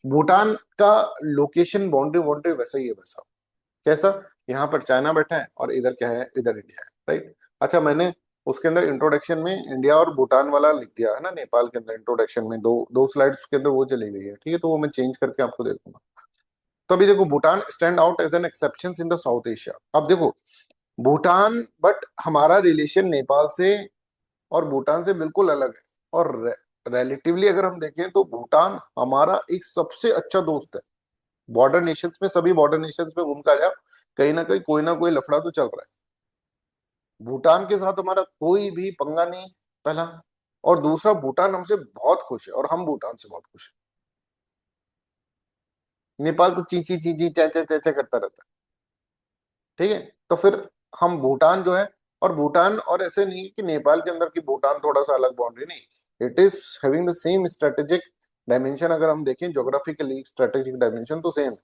भूटान का location boundary boundary वैसा ही है, वैसा। कैसा? यहाँ पर चाइना बैठा है और इधर क्या है, इधर इंडिया है, राइट। अच्छा, मैंने उसके अंदर इंट्रोडक्शन में इंडिया और भूटान वाला लिख दिया है ना, नेपाल के अंदर इंट्रोडक्शन में दो दो स्लाइड्स उसके अंदर वो चली गई है, ठीक है, तो वो मैं चेंज करके आपको दे दूंगा। तो अभी देखो, Bhutan stand out as an exception in the South Asia. अब देखो, भूटान, बट हमारा रिलेशन नेपाल से और भूटान से बिल्कुल अलग है। और रिलेटिवली अगर हम देखें तो भूटान हमारा एक सबसे अच्छा दोस्त है। बॉर्डर नेशंस में, सभी बॉर्डर नेशंस में घूम कर जाओ, कहीं ना कोई लफड़ा तो चल रहा है। भूटान के साथ हमारा कोई भी पंगा नहीं, पहला। और दूसरा, भूटान हमसे बहुत खुश है और हम भूटान से बहुत खुश है। नेपाल तो ची ची चे करता रहता है, ठीक है। तो फिर हम भूटान जो है, और भूटान, और ऐसे नहीं कि नेपाल के अंदर की भूटान थोड़ा सा अलग बाउंड्री, नहीं, it is having the same strategic dimension. अगर हम देखें ज्योग्राफिकली, स्ट्रेटेजिक डायमेंशन तो सेम है।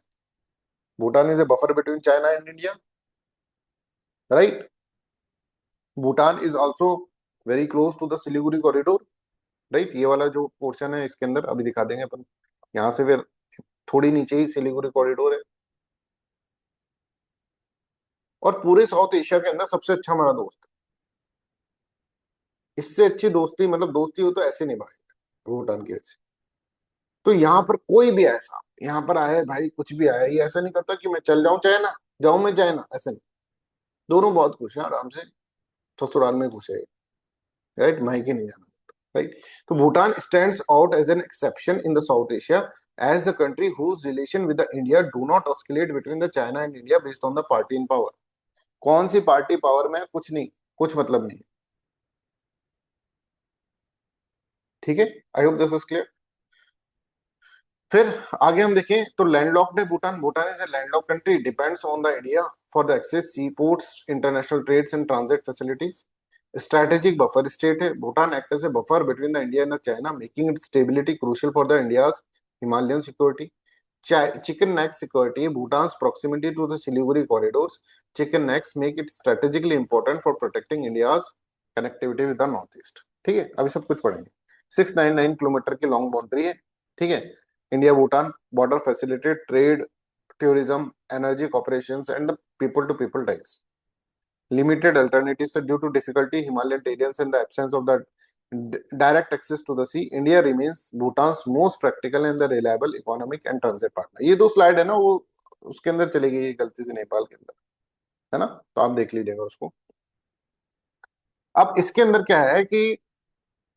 Bhutan is a buffer between China and India, right. Bhutan is also very close to the Siliguri corridor, right. ये वाला जो पोर्शन है इसके अंदर अभी दिखा देंगे अपन, यहाँ से फिर थोड़ी नीचे ही सिलीगुड़ी कॉरिडोर है। और पूरे साउथ एशिया के अंदर सबसे अच्छा हमारा दोस्त है। इससे अच्छी दोस्ती, मतलब दोस्ती हो तो ऐसे निभाए भूटान की ऐसे। तो यहाँ पर कोई भी ऐसा यहाँ पर आए भाई, कुछ भी आए, ये ऐसा नहीं करता कि मैं चल जाऊं चाइना, जाऊं मैं चाइना, ऐसा नहीं। दोनों बहुत खुश हैं आराम से, ससुराल में खुश है, राइट, मायके नहीं जाना, राइट। तो Bhutan stands out as an exception in the South Asia as the country whose relation with the India do not oscillate between the China and India based on the party in power. कौन सी party power में है, कुछ नहीं, कुछ मतलब नहीं, ठीक है। I hope this is clear. फिर आगे हम देखें तो लैंडलॉक्ड है Bhutan. Bhutan is a landlocked country, depends on the India for the access sea ports, international trades and transit facilities. Strategic buffer state है Bhutan, act as a buffer between the India and China, making it stability crucial for the India's Himalayan security. Chicken neck security, Bhutan proximity to the Siliguri corridors, chicken necks make it strategically important for protecting India's connectivity with the north east। ठीक है, अभी सब कुछ पढ़ेंगे। 699 kilometre की long boundary है, ठीक है। India Bhutan border facilitate trade, tourism, energy cooperations and the people to people ties। Limited alternatives due to difficulty Himalayan terrains and the absence of the direct access to the sea, India remains Bhutan's most practical and the reliable economic and transit partner। ये दो slide है ना, वो उसके अंदर चली गई है गलती से, नेपाल के अंदर, है ना, तो आप देख लीजिएगा उसको। अब इसके अंदर क्या है कि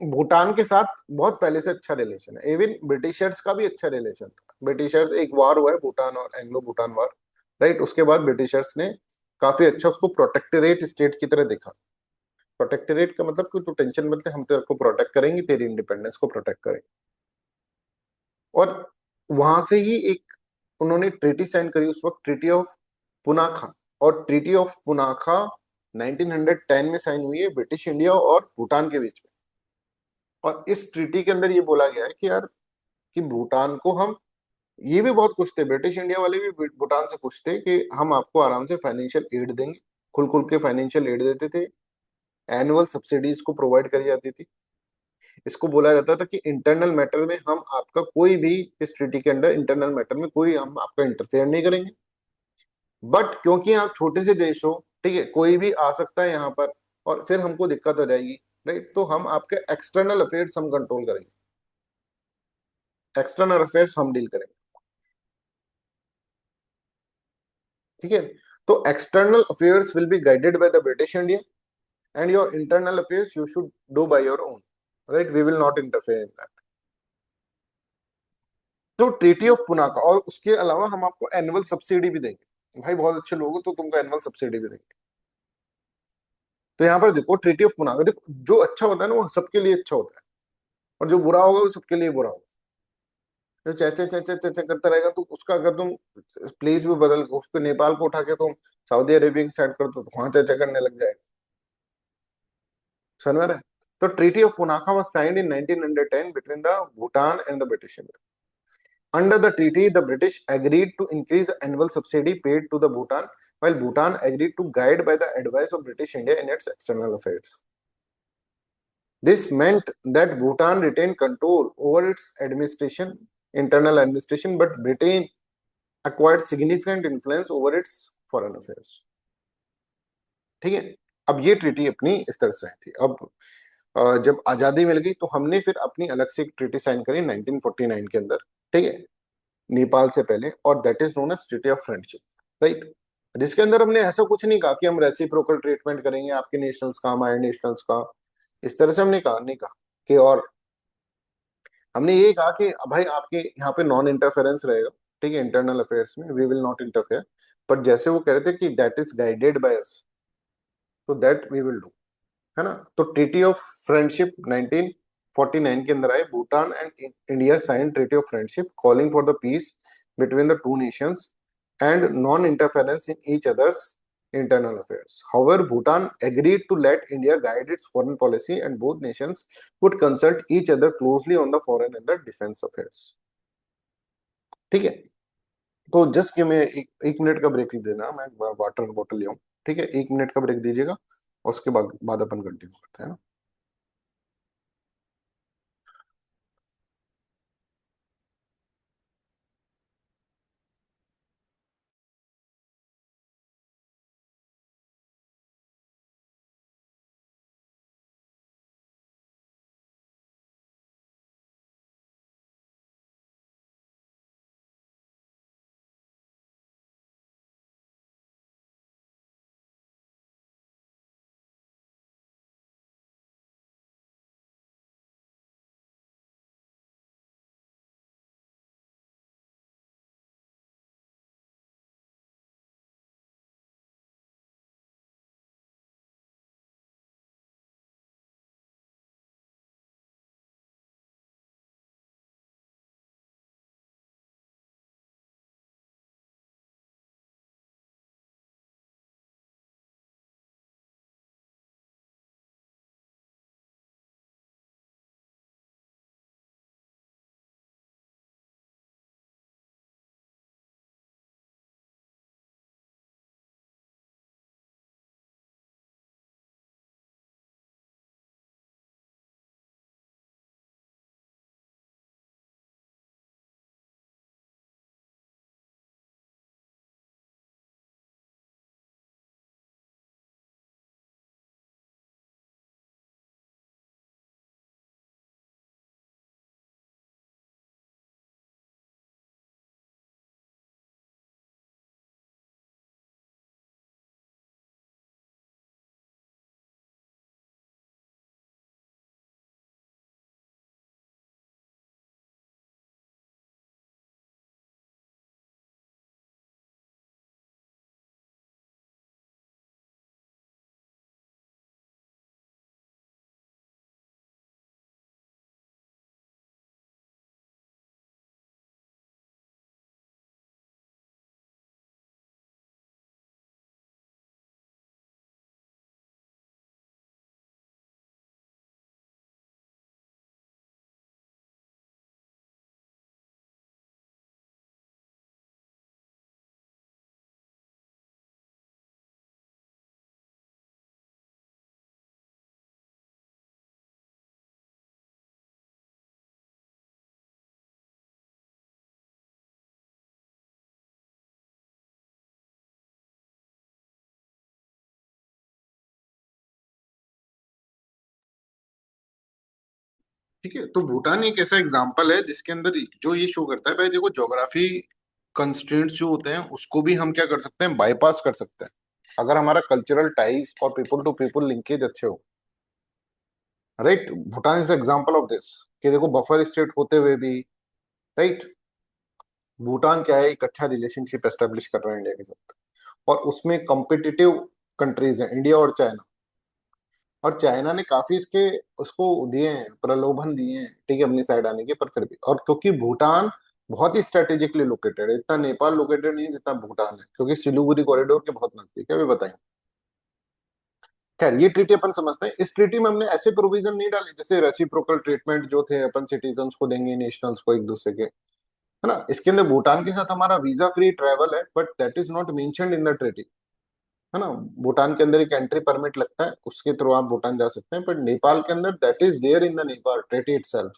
भूटान के साथ बहुत पहले से अच्छा रिलेशन है, इवन ब्रिटिशर्स का भी अच्छा रिलेशन था। ब्रिटिशर्स, एक वार हुआ है भूटान और एंग्लो भूटान वार, राइट, उसके बाद ब्रिटिशर्स ने काफी अच्छा उसको प्रोटेक्टरेट स्टेट की तरह देखा। प्रोटेक्टरेट का मतलब कि तू टेंशन मत ले, हम तेरे को प्रोटेक्ट करेंगे, तेरी इंडिपेंडेंस को प्रोटेक्ट करेंगे। और वहां से ही एक उन्होंने ट्रीटी साइन करी उस वक्त, ट्रीटी ऑफ पुनाखा। और ट्रीटी ऑफ पुनाखा 1910 में साइन हुई है ब्रिटिश इंडिया और भूटान के बीच में। और इस ट्रीटी के अंदर ये बोला गया है कि यार, कि भूटान को हम, ये भी बहुत खुश थे, ब्रिटिश इंडिया वाले भी भूटान से खुश थे कि हम आपको आराम से फाइनेंशियल एड देंगे, खुल खुल के फाइनेंशियल एड देते थे, एनुअल सब्सिडीज को प्रोवाइड करी जाती थी। इसको बोला जाता था कि इंटरनल मैटर में हम आपका कोई भी, इस ट्रीटी के अंदर इंटरनल मैटर में कोई हम आपका इंटरफेयर नहीं करेंगे। बट क्योंकि आप छोटे से देश हो, ठीक है, कोई भी आ सकता है यहाँ पर और फिर हमको दिक्कत हो जाएगी, राइट, तो हम आपके एक्सटर्नल अफेयर्स हम कंट्रोल करेंगे, एक्सटर्नल अफेयर्स हम डील करेंगे, ठीक है। तो external affairs will be guided by the British India and your internal affairs you should do by your own, right, we will not interfere in that. तो treaty of Punakha का, और उसके अलावा हम आपको एनुअल सब्सिडी भी देंगे, भाई बहुत अच्छे लोग हो तो तुमको एनुअल सब्सिडी भी देंगे। तो यहाँ पर देखो, ट्रीटी ऑफ पुना का देखो, जो अच्छा होता है ना वो सबके लिए अच्छा होता है, और जो बुरा होगा वो सबके लिए बुरा होगा। जो चैचे चैचे चैचे करता रहेगा तो उसका, अगर तुम प्लेस भी बदल, उसको नेपाल को उठा के तुम सऊदी अरेबिया की साइड कर दो तो वहां चैचा करने लग जाएगा, समझ रहे हैं? तो treaty of Punakha was signed in 1910 between the Bhutan and the British India. Under the treaty, the British agreed to increase the annual subsidy paid to the Bhutan, while Bhutan agreed to guide by the advice of British India in its external affairs. This meant that Bhutan retained control over its administration internal administration, but Britain acquired significant influence over its foreign affairs. ठीक है, अब ये treaty अपनी इस तरह से आई थी। अब जब आजादी मिल गई तो हमने फिर अपनी अलग से एक ट्रीटी साइन करी 1949 के अंदर, ठीक है, नेपाल से पहले, और that is known as treaty of friendship, right. जिसके अंदर हमने ऐसा कुछ नहीं कहा कि हम रेसिप्रोकल ट्रीटमेंट करेंगे, आपके नेशनल्स का हमारे नेशनल्स का, इस तरह से हमने कहा नहीं कहा कि, और हमने ये कहा कि भाई आपके यहाँ पे नॉन इंटरफेरेंस रहेगा, ठीक है, इंटरनल अफेयर्स में we will not interfere, but जैसे वो कह रहे थे कि that is guided by us, तो दैट वी विल डू, है ना। तो ट्रीटी ऑफ फ्रेंडशिप 1949 के अंदर आए, Bhutan and India sign treaty of friendship calling for the peace between the two nations and non-interference in each other's internal affairs. However, Bhutan agreed to let India guide its foreign policy, and both nations would consult each other closely on the foreign and the defense affairs. ठीक है, तो just कि मैं एक minute का break देना, मैं water bottle ले आऊं, ठीक है, 1 मिनट का ब्रेक दीजिएगा, और उसके बाद अपन कंटिन्यू करते हैं ना। ठीक है, तो भूटान एक ऐसा एग्जाम्पल है जिसके अंदर जो ये शो करता है भाई, देखो ज्योग्राफी कंस्ट्रेंट्स जो होते हैं उसको भी हम क्या कर सकते हैं, बाईपास कर सकते हैं, अगर हमारा कल्चरल टाइज और पीपल टू पीपल लिंकेज अच्छे हो, right. Bhutan is example of this, कि देखो बफर स्टेट होते हुए भी, राइट, भूटान क्या है, एक अच्छा रिलेशनशिप एस्टेब्लिश कर रहा है इंडिया के साथ, और उसमें कॉम्पिटिटिव कंट्रीज हैं इंडिया और चाइना, और चाइना ने काफी इसके उसको दिए हैं, प्रलोभन दिए हैं, ठीक है, अपनी साइड आने के, पर फिर भी, और क्योंकि भूटान बहुत ही स्ट्रेटेजिकली लोकेटेड है, इतना नेपाल लोकेटेड नहीं है जितना भूटान है, क्योंकि सिलीगुड़ी कॉरिडोर के बहुत नजदीक है, भी बताएं। खैर, ये ट्रीटी अपन समझते हैं, इस ट्रीटी में हमने ऐसे प्रोविजन नहीं डाले जैसे रेसिप्रोकल ट्रीटमेंट जो थे, अपन सिटीजन्स को देंगे, नेशनल्स को एक दूसरे के, है ना। इसके अंदर भूटान के साथ हमारा वीजा फ्री ट्रेवल है, but that is not mentioned in the treaty, है ना। भूटान के अंदर एक एंट्री परमिट लगता है, उसके थ्रू आप भूटान जा सकते हैं, बट नेपाल के अंदर that is there in the Nepal treaty itself,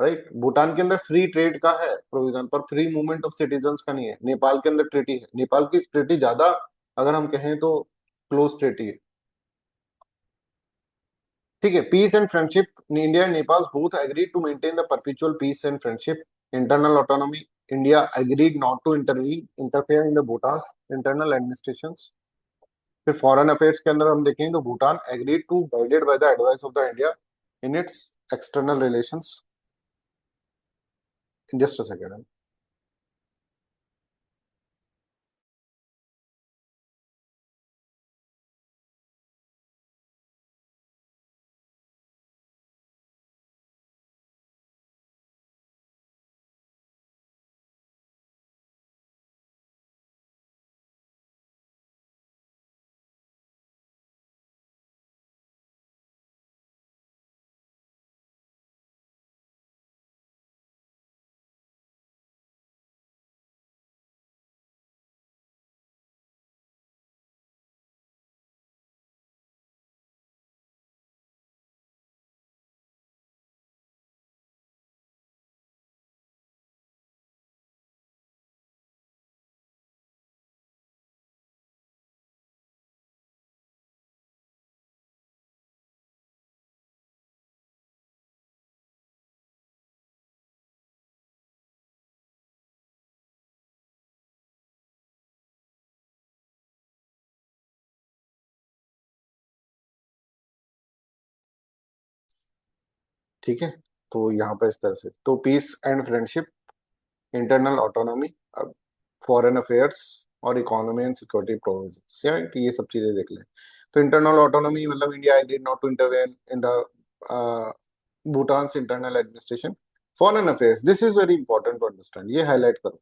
right. Bhutan के अंदर फ्री ट्रेड का है प्रोविजन, पर फ्री मूवमेंट ऑफ सिटीजन्स का नहीं है। नेपाल के अंदर ट्रीटी है, नेपाल की ट्रीटी ज्यादा अगर हम कहें तो क्लोज ट्रीटी है। ठीक है। Peace and friendship, India and Nepal both agreed to maintain the perpetual peace and friendship, internal autonomy, India agreed not to interfere in the Bhutan internal administration. फिर फॉरेन अफेयर्स के अंदर हम देखेंगे तो Bhutan agreed to guided by the advice of the India in its external relations. Just a second. ठीक है। तो यहाँ पर इस तरह से तो peace and friendship, internal autonomy, foreign affairs और इकोनॉमी एंड सिक्योरिटी प्रोविजंस, या ये सब चीजें देख लें। तो इंटरनल ऑटोनॉमी मतलब India agreed not to intervene in the Bhutan internal administration. Foreign affairs, this is very important to understand, ये हाईलाइट करो।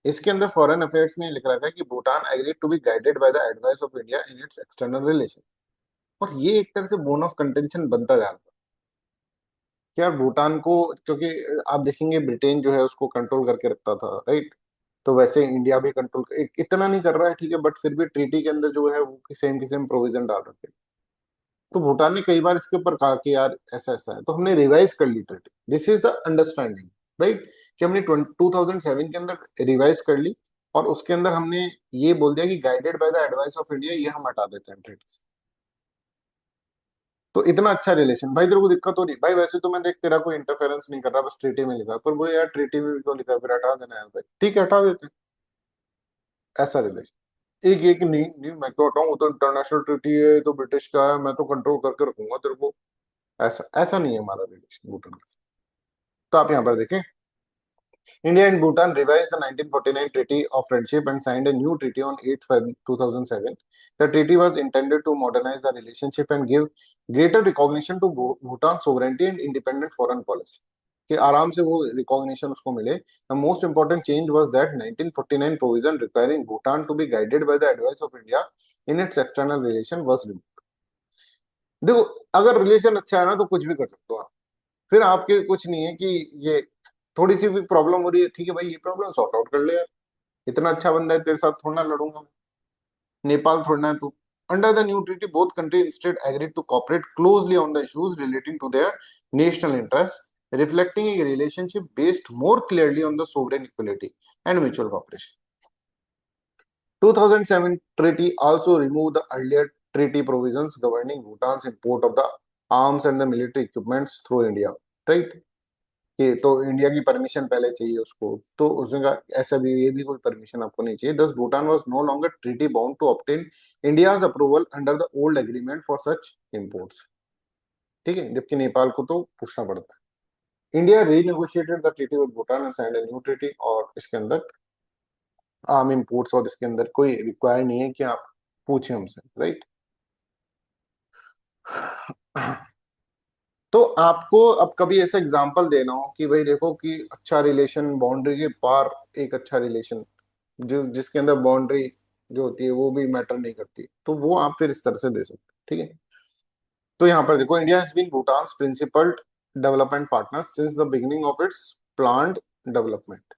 इसके अंदर फॉरेन अफेयर्स में लिख रखा है कि Bhutan agreed to be guided by the advice of India in its external relation. और ये एक तरह से बोन ऑफ कंटेंशन बनता जा रहा है कि यार भूटान को, क्योंकि आप देखेंगे ब्रिटेन जो है उसको कंट्रोल करके रखता था, राइट। तो वैसे इंडिया भी कंट्रोल इतना नहीं कर रहा है, ठीक है, बट फिर भी ट्रीटी के अंदर जो है वो सेम की सेम प्रोविजन डाल रखे हैं। तो भूटान ने कई बार इसके ऊपर कहा कि यार ऐसा ऐसा है, तो हमने रिवाइज कर ली treaty. This is the understanding, right, कि हमने 2007 के अंदर रिवाइज कर ली और उसके अंदर हमने ये बोल दिया कि guided by the advice of India, ये हम हटा देते हैं ट्रीटी से। तो इतना अच्छा रिलेशन, भाई तेरे को दिक्कत हो रही भाई, वैसे तो मैं देख तेरा कोई इंटरफेरेंस नहीं कर रहा, बस ट्रीटी में लिखा है, पर बोले यार ट्रीटी में भी क्यों लिखा है, फिर हटा देना है भाई, ठीक है हटा देते हैं। ऐसा रिलेशन। एक ये कि नहीं नहीं मैं क्यों हटाऊं, वो तो इंटरनेशनल ट्रीटी है, तो ब्रिटिश का है, मैं तो कंट्रोल करके रखूंगा तेरे को। ऐसा ऐसा नहीं है हमारा रिलेशन भूटान के साथ। तो आप यहाँ पर देखें, India and Bhutan revised the 1949 Treaty of Friendship and signed a new treaty on 8 February 2007. The treaty was intended to modernize the relationship and give greater recognition to Bhutan's sovereignty and independent foreign policy. कि आराम से वो recognition उसको मिले। The most important change was that 1949 provision requiring Bhutan to be guided by the advice of India in its external relation was removed. देखो, अगर relation अच्छा है ना तो कुछ भी कर सकते हो आप। फिर आपके कुछ नहीं है कि ये थोड़ी सी भी प्रॉब्लम हो रही है, ठीक है भाई ये प्रॉब्लम सॉर्ट आउट कर ले यार, इतना अच्छा बंदा है, तेरे साथ थोड़ा ना लड़ूंगा मैं। नेपाल थोड़ा ना तू। Under the new treaty both country instead agreed to cooperate closely on the issues relating to their national interest, reflecting a relationship based more clearly on the sovereign equality and mutual cooperation. 2007 treaty also removed the earlier treaty provisions governing Bhutan's import of the arms and the military equipments through India, right? कि तो India की permission पहले चाहिए उसको, तो उसने कहा ऐसा भी ये भी कोई परमिशन आपको नहीं चाहिए। Thus Bhutan was no longer treaty bound to obtain India's approval under the old agreement for such imports. ठीक है, जबकि नेपाल को तो पूछना पड़ता है। India renegotiated the treaty with Bhutan and signed a new treaty, और इसके अंदर आर्म इंपोर्ट्स और इसके अंदर कोई रिक्वायर नहीं है कि आप पूछें हमसे, राइट। तो आपको अब कभी ऐसा एग्जांपल देना हो कि भाई देखो कि अच्छा रिलेशन बाउंड्री के पार, एक अच्छा रिलेशन जो जिसके अंदर बाउंड्री जो होती है वो भी मैटर नहीं करती, तो वो आप फिर इस तरह से दे सकते हैं, ठीक है। तो यहाँ पर देखो, India has been Bhutan's principal development partner since the beginning of its planned development.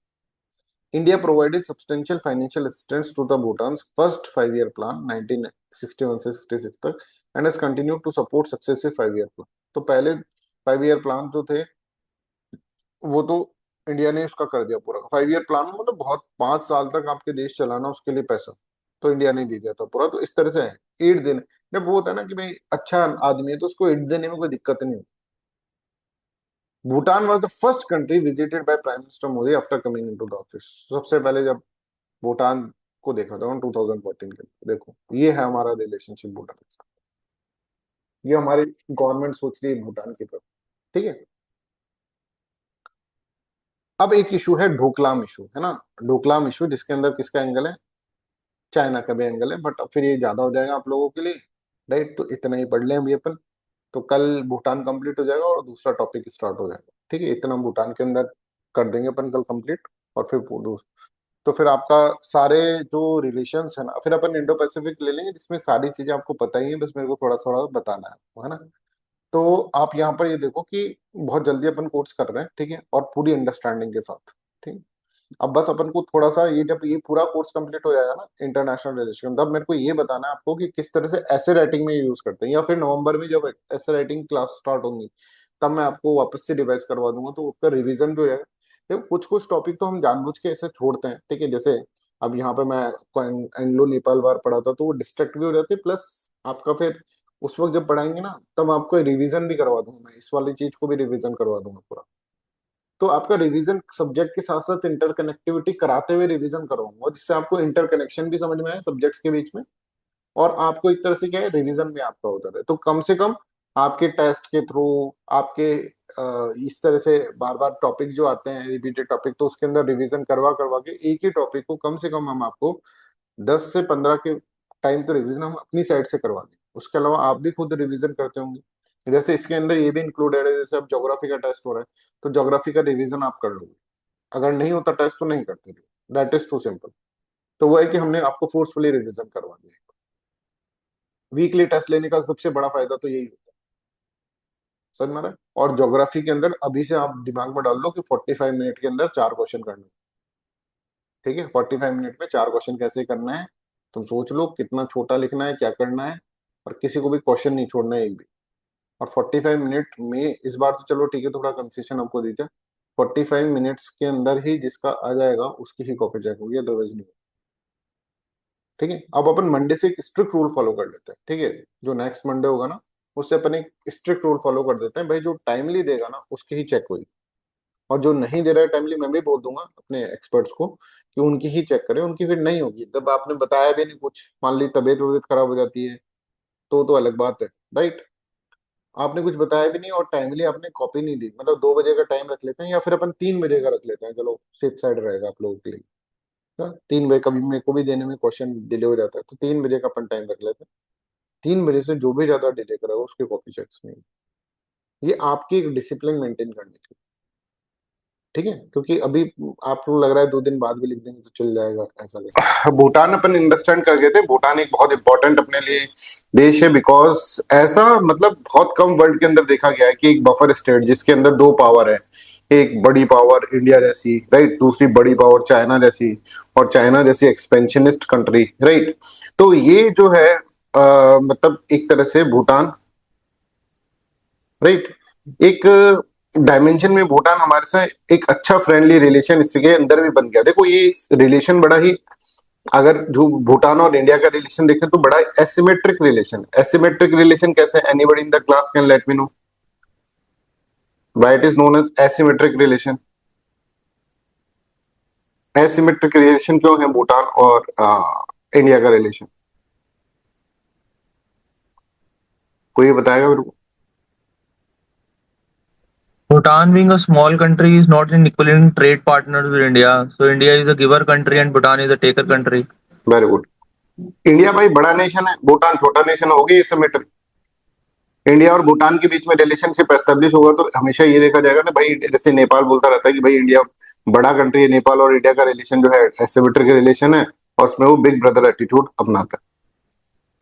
India provided substantial financial assistance to the Bhutan's first five-year plan 1961 से 66 तक and has continued to support successive five-year plan। तो पहले 5 year plan जो थे वो तो India ने उसका कर दिया पूरा 5 ईयर प्लान, मतलब बहुत 5 साल तक आपके देश चलाना, उसके लिए पैसा तो इंडिया ने दे दिया था पूरा। तो इस तरह से है एड देने, जब वो होता है ना कि भाई अच्छा आदमी है तो उसको एड देने में कोई दिक्कत नहीं होती। Bhutan was the first country visited by prime minister Modi after coming into the office. सबसे पहले जब भूटान को देखा था 2014 के अंदर। देखो ये है हमारा रिलेशनशिप भूटान के साथ, ये हमारी गवर्नमेंट सोच रही है भूटान की तरफ। ठीक है। अब एक इशू है ढोकलाम इशू, है ना। ढोकलाम इशू जिसके अंदर किसका एंगल है, चाइना का भी एंगल है, बट फिर ये ज्यादा हो जाएगा आप लोगों के लिए, राइट। तो इतना ही पढ़ लें अभी अपन, तो कल भूटान कंप्लीट हो जाएगा और दूसरा टॉपिक स्टार्ट हो जाएगा। ठीक है, इतना हम भूटान के अंदर कर देंगे अपन कल कंप्लीट। और फिर तो फिर आपका सारे जो रिलेशंस है ना, फिर अपन इंडो पैसिफिक ले लेंगे जिसमें सारी चीजें आपको पता ही है, बस मेरे को थोड़ा थोड़ा बताना है ना। तो आप यहाँ पर ये देखो कि बहुत जल्दी अपन कोर्स कर रहे हैं, ठीक है, और पूरी अंडरस्टैंडिंग के साथ। ठीक। अब बस अपन को थोड़ा सा ये, जब ये पूरा कोर्स कंप्लीट हो जाएगा ना इंटरनेशनल रिलेशन, तब मेरे को ये बताना है आपको कि किस तरह से ऐसे राइटिंग में यूज करते हैं, या फिर नवंबर में जब ऐसे राइटिंग क्लास स्टार्ट होंगी तब मैं आपको वापस से रिवाइज करवा दूंगा, तो उसका रिवीजन भी हो जाएगा। देखो कुछ कुछ टॉपिक तो हम जानबूझ के ऐसे छोड़ते हैं, ठीक है, जैसे अब यहाँ पे मैं एंग्लो नेपाल वार पढ़ा था तो वो डिस्ट्रैक्ट भी हो जाते, प्लस आपका फिर उस वक्त जब पढ़ाएंगे ना तब आपको रिवीजन भी करवा दूंगा, मैं इस वाली चीज को भी रिवीजन करवा दूंगा पूरा। तो आपका रिवीजन सब्जेक्ट के साथ साथ इंटरकनेक्टिविटी कराते हुए रिवीजन करवाऊंगा, जिससे आपको इंटरकनेक्शन भी समझ में आए सब्जेक्ट्स के बीच में, और आपको एक तरह से क्या है रिवीजन भी आपका होता रहे। तो कम से कम आपके टेस्ट के थ्रू आपके इस तरह से बार बार टॉपिक जो आते हैं रिपीटेड टॉपिक, तो उसके अंदर रिवीजन करवा करवा के एक ही टॉपिक को कम से कम हम आपको 10 से 15 के टाइम तो रिवीजन हम अपनी साइड से करवा दें। उसके अलावा आप भी खुद रिवीजन करते होंगे, जैसे इसके अंदर ये भी इंक्लूडेड है, जैसे अब ज्योग्राफी का टेस्ट हो रहा है तो ज्योग्राफी का रिवीजन आप कर लोगे, अगर नहीं होता टेस्ट तो नहीं करते, दैट इज टू सिंपल। तो वो है कि हमने आपको फोर्सफुली रिवीजन करवा दिया। वीकली टेस्ट लेने का सबसे बड़ा फायदा तो यही होता है, समझ में आ रहा है। और ज्योग्राफी के अंदर अभी से आप दिमाग में डाल लो कि 45 मिनट के अंदर 4 क्वेश्चन करने, ठीक है, 45 मिनट में 4 क्वेश्चन कैसे करना है, तुम सोच लो कितना छोटा लिखना है, क्या करना है, और किसी को भी क्वेश्चन नहीं छोड़ना है एक भी। और 45 मिनट में इस बार तो चलो ठीक है, थोड़ा कंसेशन आपको दीजिए, 45 मिनट्स के अंदर ही जिसका आ जाएगा उसकी ही कॉपी चेक होगी, अदरवाइज नहीं। ठीक है, अब अपन मंडे से एक स्ट्रिक्ट रूल फॉलो कर लेते हैं, ठीक है, जो नेक्स्ट मंडे होगा ना उससे अपन एक स्ट्रिक्ट रूल फॉलो कर देते हैं, भाई जो टाइमली देगा ना उसकी ही चेक होगी, और जो नहीं दे रहा है टाइमली मैं भी बोल दूंगा अपने एक्सपर्ट्स को कि उनकी ही चेक करें, उनकी फिर नहीं होगी। जब आपने बताया भी नहीं कुछ, मान ली तबीयत वबीयत खराब हो जाती है तो अलग बात है, राइट। आपने कुछ बताया भी नहीं और टाइमली आपने कॉपी नहीं दी, मतलब 2 बजे का टाइम रख लेते हैं, या फिर अपन 3 बजे का रख लेते हैं, चलो सेफ साइड रहेगा आप लोगों के लिए ना। 3 बजे कभी मेरे को भी देने में क्वेश्चन डिले हो जाता है, तो 3 बजे का अपन टाइम रख लेते हैं। 3 बजे से जो भी ज्यादा डिले करेगा उसके कॉपी चेक्स नहीं, ये आपकी एक डिसिप्लिन मेंटेन करने की, ठीक है, क्योंकि अभी आपको लग रहा है 2 दिन बाद भी लिख देंगे तो चल जाएगा, ऐसा नहीं। भूटान अपन अंडरस्टैंड कर गए थे, भूटान एक बहुत इंपॉर्टेंट अपने लिए देश है, बिकॉज ऐसा मतलब बहुत कम वर्ल्ड के अंदर देखा गया है कि एक बफर स्टेट जिसके अंदर 2 पावर है, एक बड़ी पावर इंडिया जैसी, राइट, दूसरी बड़ी पावर चाइना जैसी, और चाइना जैसी एक्सपेंशनिस्ट कंट्री, राइट। तो ये जो है मतलब एक तरह से भूटान, राइट, एक डायमेंशन में भूटान हमारे साथ एक अच्छा फ्रेंडली रिलेशन इसके अंदर भी बन गया। देखो ये रिलेशन बड़ा ही, अगर जो भूटान और इंडिया का रिलेशन देखें तो बड़ा एसिमेट्रिक रिलेशन। एसिमेट्रिक रिलेशन कैसे, anybody in the class can let me know why it is known as asymmetric relation. Asymmetric relation क्यों है भूटान और इंडिया का रिलेशन, कोई बताएगा मेरे को। Bhutan, being a small country, is not in equivalent trade partners with India. So India is a giver country and Bhutan is a taker country. Very good. India भाई बड़ा नेशन है, भूटान छोटा nation, होगी asymmetric. India और भूटान के बीच में relationship establish होगा तो हमेशा ये देखा जाएगा ना भाई, जैसे नेपाल बोलता रहता है कि भाई इंडिया बड़ा कंट्री है, नेपाल और इंडिया का रिलेशन जो है एसिमेट्रिक रिलेशन है, और उसमें वो बिग ब्रदर एटीट्यूड अपनाता है।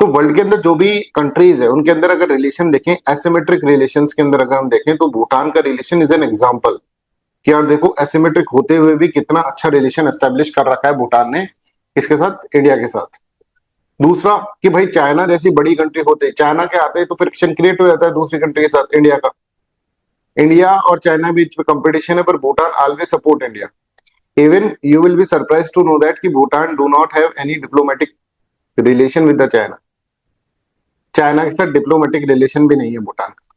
तो वर्ल्ड के अंदर जो भी कंट्रीज है उनके अंदर अगर रिलेशन देखें, एसिमेट्रिक रिलेशंस के अंदर अगर हम देखें तो भूटान का रिलेशन इज एन एग्जांपल कि यार देखो एसिमेट्रिक होते हुए भी कितना अच्छा रिलेशन एस्टेब्लिश कर रखा है भूटान ने किसके साथ, इंडिया के साथ। दूसरा कि भाई चाइना जैसी बड़ी कंट्री होते, चाइना के आते तो फ्रिक्शन क्रिएट हो जाता है दूसरी कंट्री के साथ इंडिया का, इंडिया और चाइना बीच में कंपटीशन है, पर Bhutan always support India. Even you will be surprise to know that कि Bhutan do not have any diplomatic relation with the China. China के साथ डिप्लोमेटिक रिलेशन भी नहीं है भूटान का।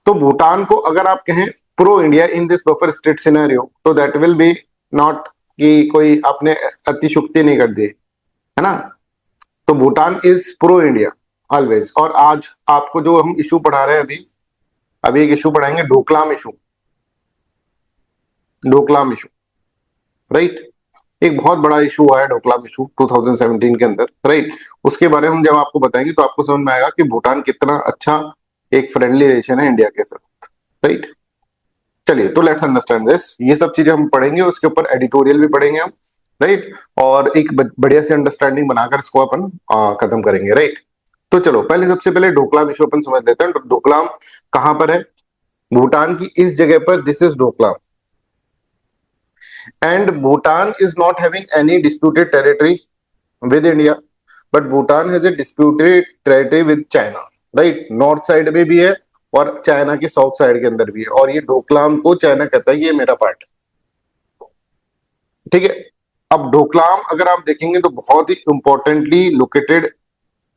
तो भूटान को अगर आप कहें pro India in this buffer state scenario, तो दैट विल बी नॉट कि कोई आपने अतिशुक्ति नहीं कर दी, है ना। तो Bhutan is pro India always. और आज आपको जो हम इशू पढ़ा रहे हैं अभी अभी एक इशू पढ़ाएंगे, Doklam issue. Doklam issue, right. एक बहुत बड़ा इशू हुआ है डोकलाम इशू 2017 के अंदर, राइट। उसके बारे में हम जब आपको बताएंगे तो आपको समझ में आएगा कि भूटान कितना अच्छा एक फ्रेंडली रिलेशन है इंडिया के साथ, राइट। चलिए, तो लेट्स अंडरस्टैंड दिस। ये सब चीजें हम पढ़ेंगे, उसके ऊपर एडिटोरियल भी पढ़ेंगे हम, राइट। और एक बढ़िया सी अंडरस्टैंडिंग बनाकर इसको अपन खत्म करेंगे, राइट। तो चलो, पहले सबसे पहले डोकलाम इशू अपन समझ लेते हैं। डोकलाम कहां पर है? भूटान की इस जगह पर, this is Doklam. And Bhutan is not having any disputed territory with India, but Bhutan has a disputed territory with China, right. North side में भी है और चाइना के साउथ साइड के अंदर भी है। और ये डोकलाम को चाइना कहता है कि ये मेरा पार्ट है, ठीक है। अब डोकलाम अगर आप देखेंगे तो बहुत ही इंपॉर्टेंटली लोकेटेड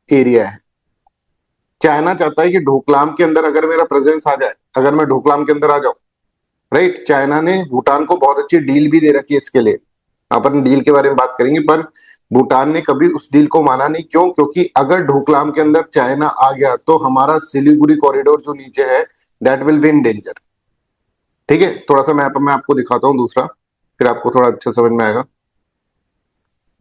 एरिया है। चाइना चाहता है कि डोकलाम के अंदर अगर मेरा प्रेजेंस आ जाए, अगर मैं डोकलाम के अंदर आ जाऊं, राइट। चाइना ने भूटान को बहुत अच्छी डील भी दे रखी है इसके लिए, अपन डील के बारे में बात करेंगे। पर भूटान ने कभी उस डील को माना नहीं। क्यों? क्योंकि अगर डोकलाम के अंदर चाइना आ गया तो हमारा सिलीगुड़ी कॉरिडोर जो नीचे है, that will be in danger, ठीक है। थोड़ा सा मैप मैं आपको दिखाता हूँ दूसरा, फिर आपको थोड़ा अच्छा समझ में आएगा।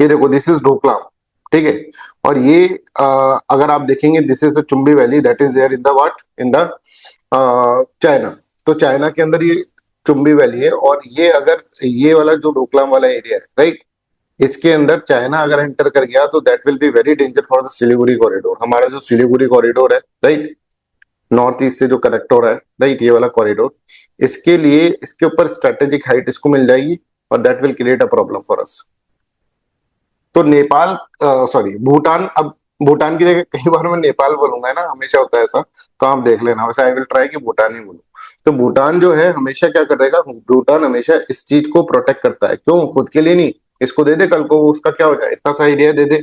ये देखो, दिस इज डोकलाम, ठीक है। और ये अगर आप देखेंगे, this is the Chumbi valley that is there in the what, in the China. तो चाइना के अंदर ये चुम्बी वैली है। और ये अगर ये वाला जो डोकलाम वाला एरिया है, राइट, इसके अंदर चाइना अगर एंटर कर गया तो that will be very danger for the Siliguri corridor. हमारा जो सिलीगुड़ी कॉरिडोर है, राइट, नॉर्थ ईस्ट से जो कनेक्ट हो रहा है, राइट, ये वाला कॉरिडोर, इसके लिए इसके ऊपर स्ट्रेटेजिक हाइट इसको मिल जाएगी और that will create a problem for us. तो नेपाल, सॉरी, भूटान, अब भूटान की जगह कई बार मैं नेपाल बोलूंगा, है ना, हमेशा होता है ऐसा। तो आप देख लेना, वैसे आई विल ट्राई कि भूटान ही बोलूं। तो भूटान जो है हमेशा क्या कर देगा, भूटान हमेशा इस चीज को प्रोटेक्ट करता है। क्यों? खुद के लिए नहीं, इसको दे दे कल को, उसका क्या हो जाए, इतना सा एरिया दे दे,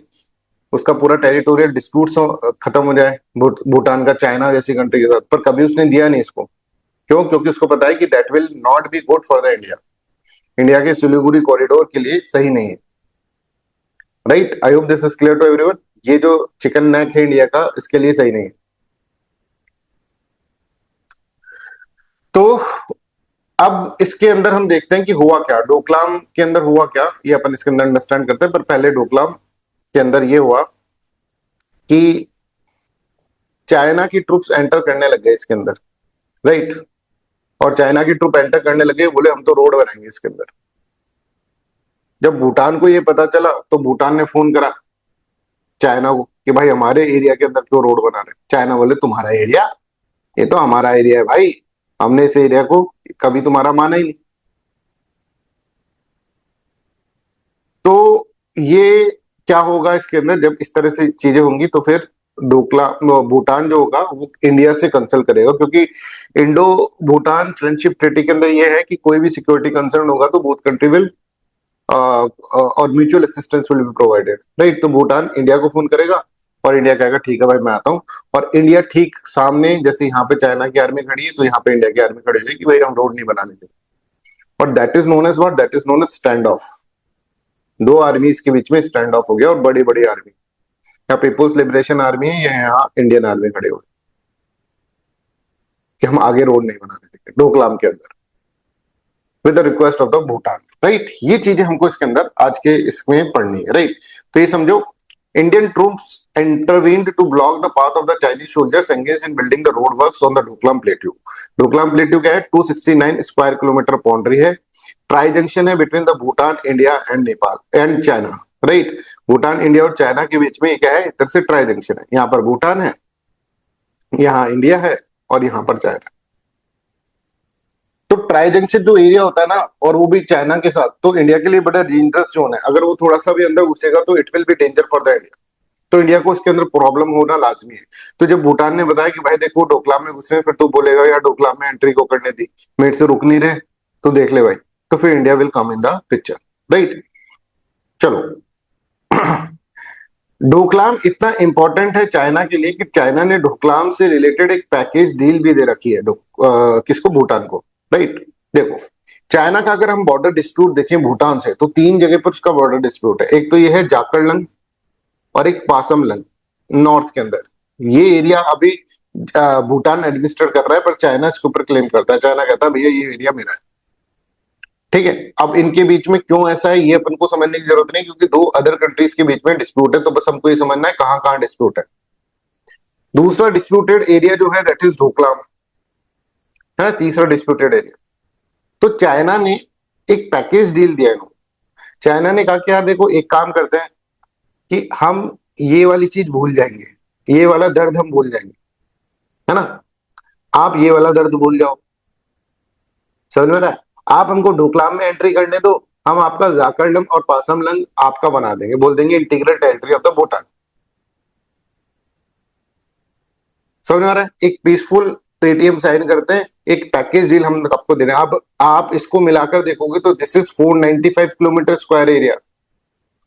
उसका पूरा टेरिटोरियल डिस्प्यूट खत्म हो जाए भूटान का चाइना जैसी कंट्री के साथ। पर कभी उसने दिया नहीं इसको। क्यों? क्योंकि उसको पता है कि that will not be good for the India. India के सिलीगुड़ी कॉरिडोर के लिए सही नहीं है, right. I hope this is clear to everyone. ये जो चिकन नेक है इंडिया का, इसके लिए सही नहीं है। तो अब इसके अंदर हम देखते हैं कि हुआ क्या, डोकलाम के अंदर हुआ क्या, ये अपन इसके अंदर अंडरस्टैंड करते हैं। पर पहले डोकलाम के अंदर ये हुआ कि चाइना की ट्रूप्स एंटर करने लग गए इसके अंदर, राइट। और चाइना की ट्रूप एंटर करने लगे, बोले हम तो रोड बनाएंगे इसके अंदर। जब भूटान को ये पता चला तो भूटान ने फोन करा चाइना को कि भाई हमारे एरिया के अंदर क्यों रोड बना रहे। चाइना बोले तुम्हारा एरिया, ये तो हमारा एरिया है भाई, हमने इस एरिया को कभी तुम्हारा माना ही नहीं। तो ये क्या होगा इसके अंदर, जब इस तरह से चीजें होंगी तो फिर डोकला भूटान जो होगा वो इंडिया से कंसल्ट करेगा। क्योंकि इंडो भूटान फ्रेंडशिप ट्रीटी के अंदर ये है कि कोई भी सिक्योरिटी कंसर्न होगा तो बोथ कंट्री विल और mutual assistance will be provided, right. तो भूटान इंडिया को फोन करेगा और इंडिया कहेगा ठीक है भाई मैं आता हूँ। और इंडिया ठीक सामने, जैसे यहाँ पे चाइना की आर्मी खड़ी है तो यहाँ पे इंडिया की आर्मी खड़ी है कि भाई हम रोड नहीं बनाने देंगे। और that is known as what, that is known as stand off. दो आर्मीज के बीच में स्टैंड ऑफ हो गया। और बड़ी बड़ी आर्मी, या पीपुल्स लिबरेशन आर्मी है या यहाँ इंडियन आर्मी खड़े हुए कि हम आगे रोड नहीं बनाने देंगे डोकलाम के अंदर, with the request of the Bhutan, right. ये चीजें हमको इसके अंदर आज के इसमें पढ़नी है, राइट। तो ये समझो, Indian troops intervened to block the path of the Chinese soldiers engaged in building the road works on the Doklam Plateau. Doklam Plateau क्या है? 269 स्क्वायर किलोमीटर बाउंड्री है। ट्राई जंक्शन है between the Bhutan, India and Nepal and China, right. Bhutan, India और China के बीच में क्या है, इधर से ट्राई जंक्शन है। यहाँ पर भूटान है, यहाँ इंडिया है और यहाँ पर चाइना। तो ट्राई जंक्शन जो एरिया होता है ना, और वो भी चाइना के साथ, तो इंडिया के लिए बड़ा डेंजरस जोन है। अगर वो थोड़ा सा भी अंदर घुसेगा तो it will be danger for the India. तो इंडिया को इसके अंदर प्रॉब्लम होना लाजमी है। तो जब भूटान ने बताया कि भाई देखो डोकलाम में घुसने पर तू बोलेगा यार डोकलाम में एंट्री को करने दी, मेरे से रुक नहीं रहे, तो देख ले भाई, तो फिर India will come in the picture, right. चलो डोकलाम इतना इंपॉर्टेंट है चाइना के लिए कि चाइना ने डोकलाम से रिलेटेड एक पैकेज डील भी दे रखी है किसको, भूटान को, राइट। देखो चाइना का अगर हम बॉर्डर डिस्प्यूट देखें भूटान से, तो तीन जगह पर उसका बॉर्डर डिस्प्यूट है। एक तो ये है जाकरलंग और एक पासमलंग नॉर्थ के अंदर। ये एरिया अभी भूटान एडमिनिस्टर कर रहा है, पर चाइना इसके ऊपर क्लेम करता है। चाइना कहता है भैया ये एरिया मेरा है, ठीक है। अब इनके बीच में क्यों ऐसा है ये अपन को समझने की जरूरत नहीं, क्योंकि दो अदर कंट्रीज के बीच में डिस्प्यूट है, तो बस हमको ये समझना है कहां कहां डिस्प्यूट है। दूसरा डिस्प्यूटेड एरिया जो है दैट इज ढोकलाम, है ना, तीसरा डिस्प्यूटेड एरिया। तो चाइना ने एक पैकेज डील दिया इन्होंने। चाइना ने कहा कि यार देखो एक काम करते हैं कि हम ये वाली चीज भूल जाएंगे, ये वाला दर्द हम भूल जाएंगे, है ना, आप ये वाला दर्द भूल जाओ, समझ में रहा है। आप हमको डोकलाम में एंट्री करने दो, हम आपका जाकरलंग और पासमलंग आपका बना देंगे, बोल देंगे integral territory of the Bhutan. समझ में आ रहा है, एक पीसफुल ट्रीटी हम साइन करते हैं, एक पैकेज डील हम आपको दे रहे हैं। अब आप इसको मिलाकर देखोगे तो this is 495 kilometre square area,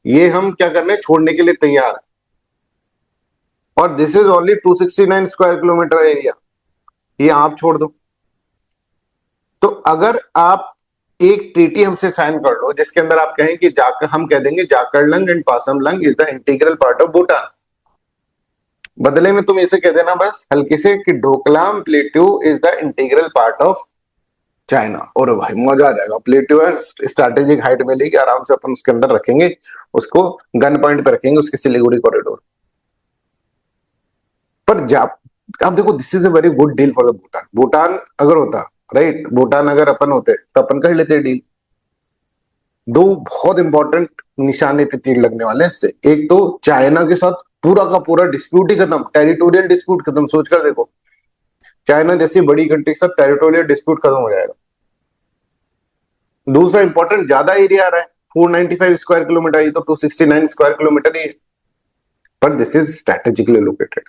ये हम क्या करने छोड़ने के लिए तैयार है। और this is only 269 square kilometre area, ये आप छोड़ दो। तो अगर आप एक ट्रीटी हमसे साइन कर लो जिसके अंदर आप कहें कि जाकर हम कह देंगे Jakarlung and Pasamlung is the integral part of Bhutan, बदले में तुम इसे कह देना बस हल्के से कि Doklam plateau is the integral part of China, और भाई मजा आ जाएगा। प्लेट्यू है, स्ट्रैटेजिक हाइट मिलेगी, आराम से अपन उसके अंदर रखेंगे, उसको गन पॉइंट पे रखेंगे उसके सिलीगुड़ी कॉरिडोर पर। जा अब देखो this is a very good deal for the Bhutan. Bhutan अगर होता, राइट, भूटान अगर अपन होते तो अपन कर लेते डील। दो बहुत इंपॉर्टेंट निशाने पे तीर लगने वाले हैं इससे। एक तो चाइना के साथ पूरा का पूरा डिस्प्यूट ही खत्म, टेरिटोरियल डिस्प्यूट खत्म। सोच कर देखो, चाइना जैसी बड़ी कंट्री के साथ टेरिटोरियल डिस्प्यूट खत्म हो जाएगा। दूसरा इंपॉर्टेंट ज्यादा एरिया आ रहा है, 495 स्क्वायर किलोमीटर, ये तो 269 स्क्वायर किलोमीटर ही है, पर दिस इज स्ट्रेटेजिकली लोकेटेड।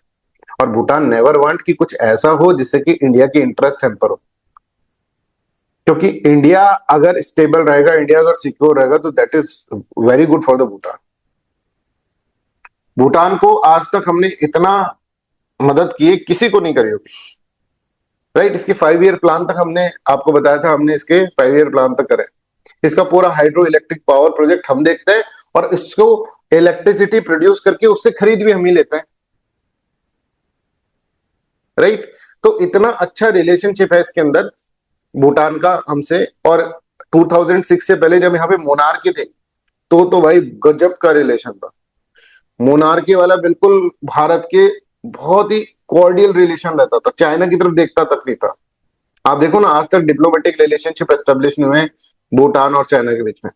और भूटान नेवर वांट कि कुछ ऐसा हो जिससे कि इंडिया की इंटरेस्ट हैम्पर हो, क्योंकि इंडिया अगर स्टेबल रहेगा, इंडिया अगर सिक्योर रहेगा, तो that is very good for the Bhutan. Bhutan को आज तक हमने इतना मदद की है किसी को नहीं करी होगी, राइट। इसकी 5 ईयर प्लान तक हमने आपको बताया था, हमने इसके 5 ईयर प्लान तक करे। इसका पूरा हाइड्रो इलेक्ट्रिक पावर प्रोजेक्ट हम देखते हैं, और इसको इलेक्ट्रिसिटी प्रोड्यूस करके उससे खरीद भी हम ही लेते हैं, राइट। तो इतना अच्छा रिलेशनशिप है इसके अंदर भूटान का हमसे। और 2006 से पहले जब यहाँ पे मोनार्की थे, तो भाई गजब का रिलेशन था। मोनार्की वाला बिल्कुल भारत के बहुत ही कॉर्डियल रिलेशन रहता था, चाइना की तरफ देखता तक नहीं था। आप देखो ना, आज तक डिप्लोमेटिक रिलेशनशिप एस्टेब्लिश नहीं हुए भूटान और चाइना के बीच में,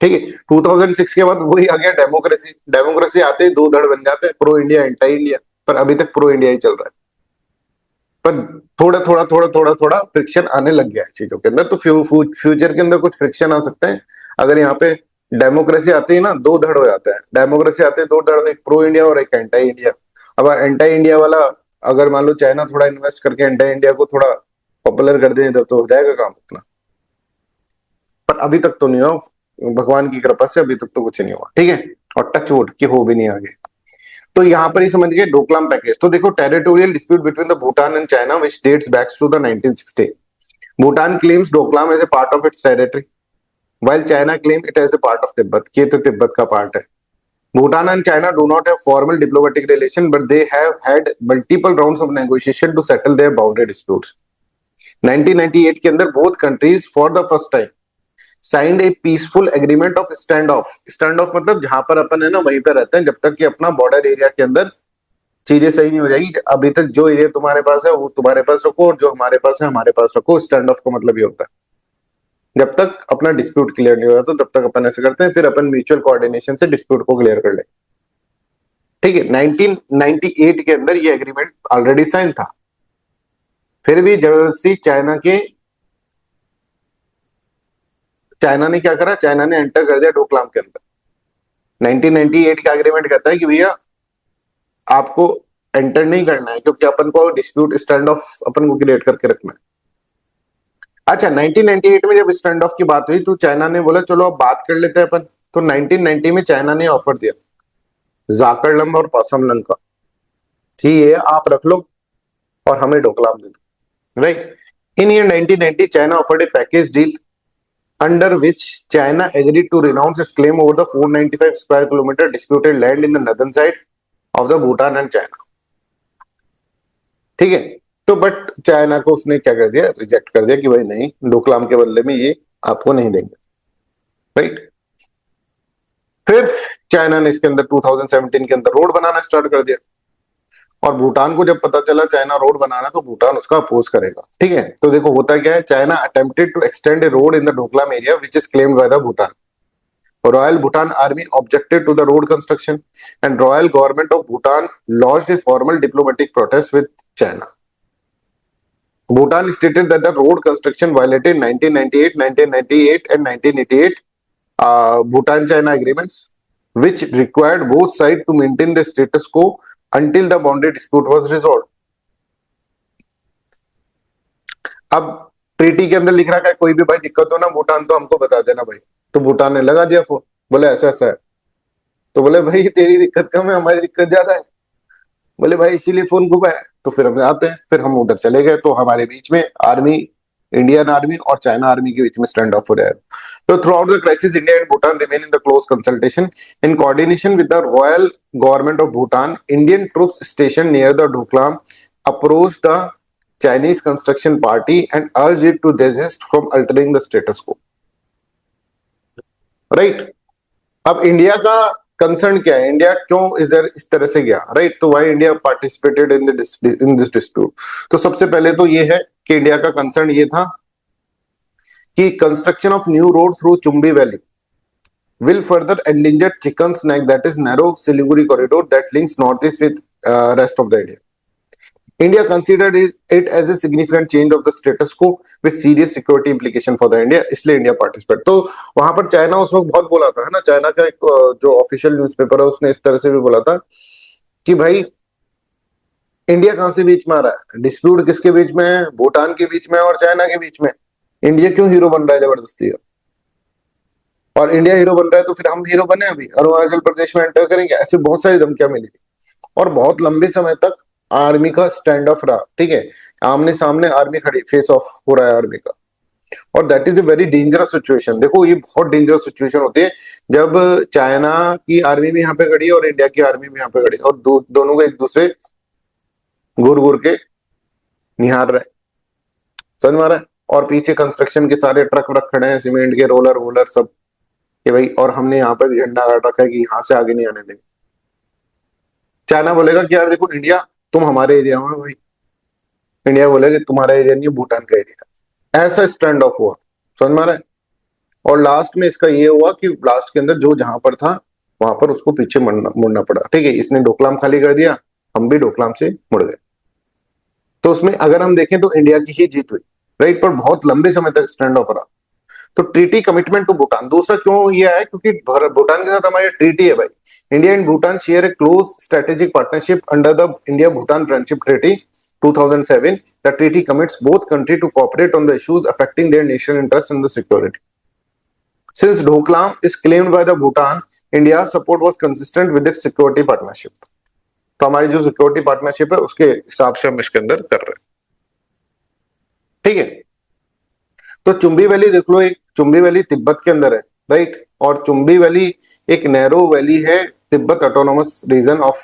ठीक है। 2006 के बाद वही आ गया डेमोक्रेसी। डेमोक्रेसी आते ही दो धड़ बन जाते हैं, प्रो इंडिया एंटी इंडिया, पर अभी तक प्रो इंडिया ही चल रहा है। पर थोड़ा थोड़ा फ्रिक्शन आने लग गया है चीजों के अंदर, तो फ्यूचर के अंदर कुछ फ्रिक्शन आ सकते हैं। अगर यहाँ पे डेमोक्रेसी आती है ना, दो धड़ हो जाता है। डेमोक्रेसी आते हैं दो धड़, एक प्रो इंडिया और एक एंटी इंडिया। अब एंटी इंडिया वाला अगर मान लो चाइना थोड़ा इन्वेस्ट करके एंटी इंडिया को थोड़ा पॉपुलर कर दे इधर, तो हो जाएगा काम उतना। पर अभी तक तो नहीं हुआ, भगवान की कृपा से अभी तक तो कुछ नहीं हुआ, ठीक है। और टच वुड कि हो भी नहीं आगे। तो यहाँ पर ही समझ गए डोकलाम पैकेज। तो देखो, territorial dispute between the Bhutan and China which dates back to the 1960। Bhutan claims Doklam as a part of its territory while China claim it as a part of Tibet। ये तो तिब्बत का पार्ट है। Bhutan and China do not have formal diplomatic relation, but they have had multiple rounds of negotiation to settle their boundary disputes। 1998 के अंदर both countries for the first time signed a peaceful agreement of stand off। stand off मतलब जहां पर अपन है ना वहीं पे रहते हैं जब तक कि अपना बॉर्डर एरिया के अंदर चीजें सही नहीं हो जाएगी। अभी तक जो एरिया तुम्हारे पास है वो तुम्हारे पास रखो, और जो हमारे पास है हमारे पास रखो। स्टैंड ऑफ का मतलब ये होता है जब तक अपना डिस्प्यूट क्लियर नहीं हो जाता तब तक अपन ऐसे करते हैं, फिर अपन म्यूचुअल कोऑर्डिनेशन से डिस्प्यूट को क्लियर कर ले, ठीक है। 1998 के अंदर ये एग्रीमेंट ऑलरेडी साइन था, फिर भी जबरदस्ती चाइना ने क्या करा, चाइना ने एंटर कर दिया डोकलाम के अंदर। 1998 का एग्रीमेंट कहता है कि भैया आपको एंटर नहीं करना है, क्योंकि अपन को डिस्प्यूट स्टैंड ऑफ अपन को क्रिएट करके रखना है। अच्छा, 1998 में जब स्टैंड ऑफ की बात हुई तो चाइना ने बोला चलो अब बात कर लेते हैं अपन। तो 1990 में चाइना ने ऑफर दिया जाकरलम और पासमलंग का कि ये आप रख लो और हमें डोकलाम दे दो, right. In year 1990 China offered A package deal under which China agreed to renounce its claim over the 495 square kilometer disputed land in the northern side of the Bhutan and China। ठीक है, तो but China को उसने क्या कर दिया, reject कर दिया कि भाई नहीं, डोकलाम के बदले में ये आपको नहीं देंगे, राइट। फिर चाइना ने इसके अंदर 2017 के अंदर रोड बनाना स्टार्ट कर दिया, और भूटान को जब पता चला चाइना रोड बनाना तो भूटान उसका अपोज करेगा, ठीक है। तो देखो होता क्या है, China attempted to extend a road in the Doklam area which is claimed by the Bhutan. Royal Bhutan Army objected to the road construction and Royal Government of Bhutan lodged a formal diplomatic protest with China. Bhutan stated that the road construction violated 1998, 1998 and 1988 Bhutan-China agreements, which required both sides to maintain the status quo until the boundary dispute was resolved. अब treaty के अंदर लिख रहा है कोई भी भाई दिक्कत हो ना भूटान तो हमको बता देना भाई। तो भूटान ने लगा दिया फोन, बोले ऐसा ऐसा है। तो बोले भाई तेरी दिक्कत कम है, हमारी दिक्कत ज्यादा है। बोले भाई इसीलिए फोन घुमाया। तो फिर हम आते हैं, फिर हम उधर चले गए, तो हमारे बीच में आर्मी, इंडियन आर्मी और चाइना आर्मी के बीच में स्टैंड ऑफ हो रहा है। तो through out the crisis India and Bhutan remain in the close consultation in coordination with the royal government of Bhutan. Indian troops station near the Doklam approach the Chinese construction party and urged it to desist from altering the status quo, right। अब India का concern क्या है, India क्यों इधर इस तरह से गया, राइट। तो why India participated in this dispute. तो सबसे पहले तो ये है कि इंडिया का कंसर्न ये था कि construction of new road through Chumbi valley will further endanger chicken's neck, that is narrow Siliguri corridor that links northeast with rest of the India. India considered it as a significant change of the status quo with serious security implication for the India, इसलिए India participate. तो वहां पर China उस वक्त बहुत बोला था, है ना। चाइना का एक जो ऑफिशियल न्यूज़पेपर है उसने इस तरह से भी बोला था कि भाई इंडिया कहां से बीच में आ रहा है, डिस्प्यूट किसके बीच में है, भूटान के बीच में और चाइना के बीच में। इंडिया क्यों हीरो बन रहा है जबरदस्ती का, और इंडिया हीरो बन रहा है तो फिर हम हीरो बने, अभी अरुणाचल प्रदेश में एंटर करेंगे। ऐसे बहुत सारी धमकियां मिली थी, और बहुत लंबे समय तक आर्मी का स्टैंड ऑफ रहा, ठीक है। आमने सामने आर्मी खड़ी, फेस ऑफ हो रहा है आर्मी का, और that is a very dangerous situation. देखो ये बहुत डेंजरस सिचुएशन होती है जब चाइना की आर्मी भी यहाँ पे खड़ी है और इंडिया की आर्मी भी यहाँ पे खड़ी है, और दोनों को एक दूसरे घूर घूर के निहार रहे, समझ में आ रहा है। और पीछे कंस्ट्रक्शन के सारे ट्रक व्रक खड़े हैं, सीमेंट के रोलर वोलर सब, कि भाई, और हमने यहाँ पे झंडा गाड़ रखा है कि यहाँ से आगे नहीं आने देंगे। चाइना बोलेगा कि यार देखो इंडिया तुम हमारे एरिया में, भाई इंडिया बोलेगा तुम्हारा एरिया नहीं, भूटान का एरिया। ऐसा स्टैंड ऑफ हुआ, समझ में आ रहा है। और लास्ट में इसका ये हुआ कि लास्ट के अंदर जो जहां पर था वहां पर उसको पीछे मुड़ना पड़ा, ठीक है। इसने डोकलाम खाली कर दिया, हम भी डोकलाम से मुड़ गए। तो उसमें अगर हम देखें तो इंडिया की ही जीत हुई, राइट। पर बहुत लंबे समय तक स्टैंड ऑफ रहा। तो ट्रीटी कमिटमेंट टू भूटान, दूसरा क्यों ये है, क्योंकि भूटान के साथ हमारी ट्रीटी है भाई। India and Bhutan share A close strategic partnership under the India Bhutan friendship treaty 2007. The treaty commits both countries to cooperate on the issues affecting their national interests and the security. Since Doklam is claimed by the Bhutan, India's support was consistent with its security partnership. तो हमारी जो security partnership है उसके हिसाब से हम इसके अंदर कर रहे हैं, ठीक है। तो चुम्बी वैली देख लो, एक चुम्बी वैली तिब्बत के अंदर है, राइट। और चुम्बी वैली एक नैरो वैली है Tibet autonomous region of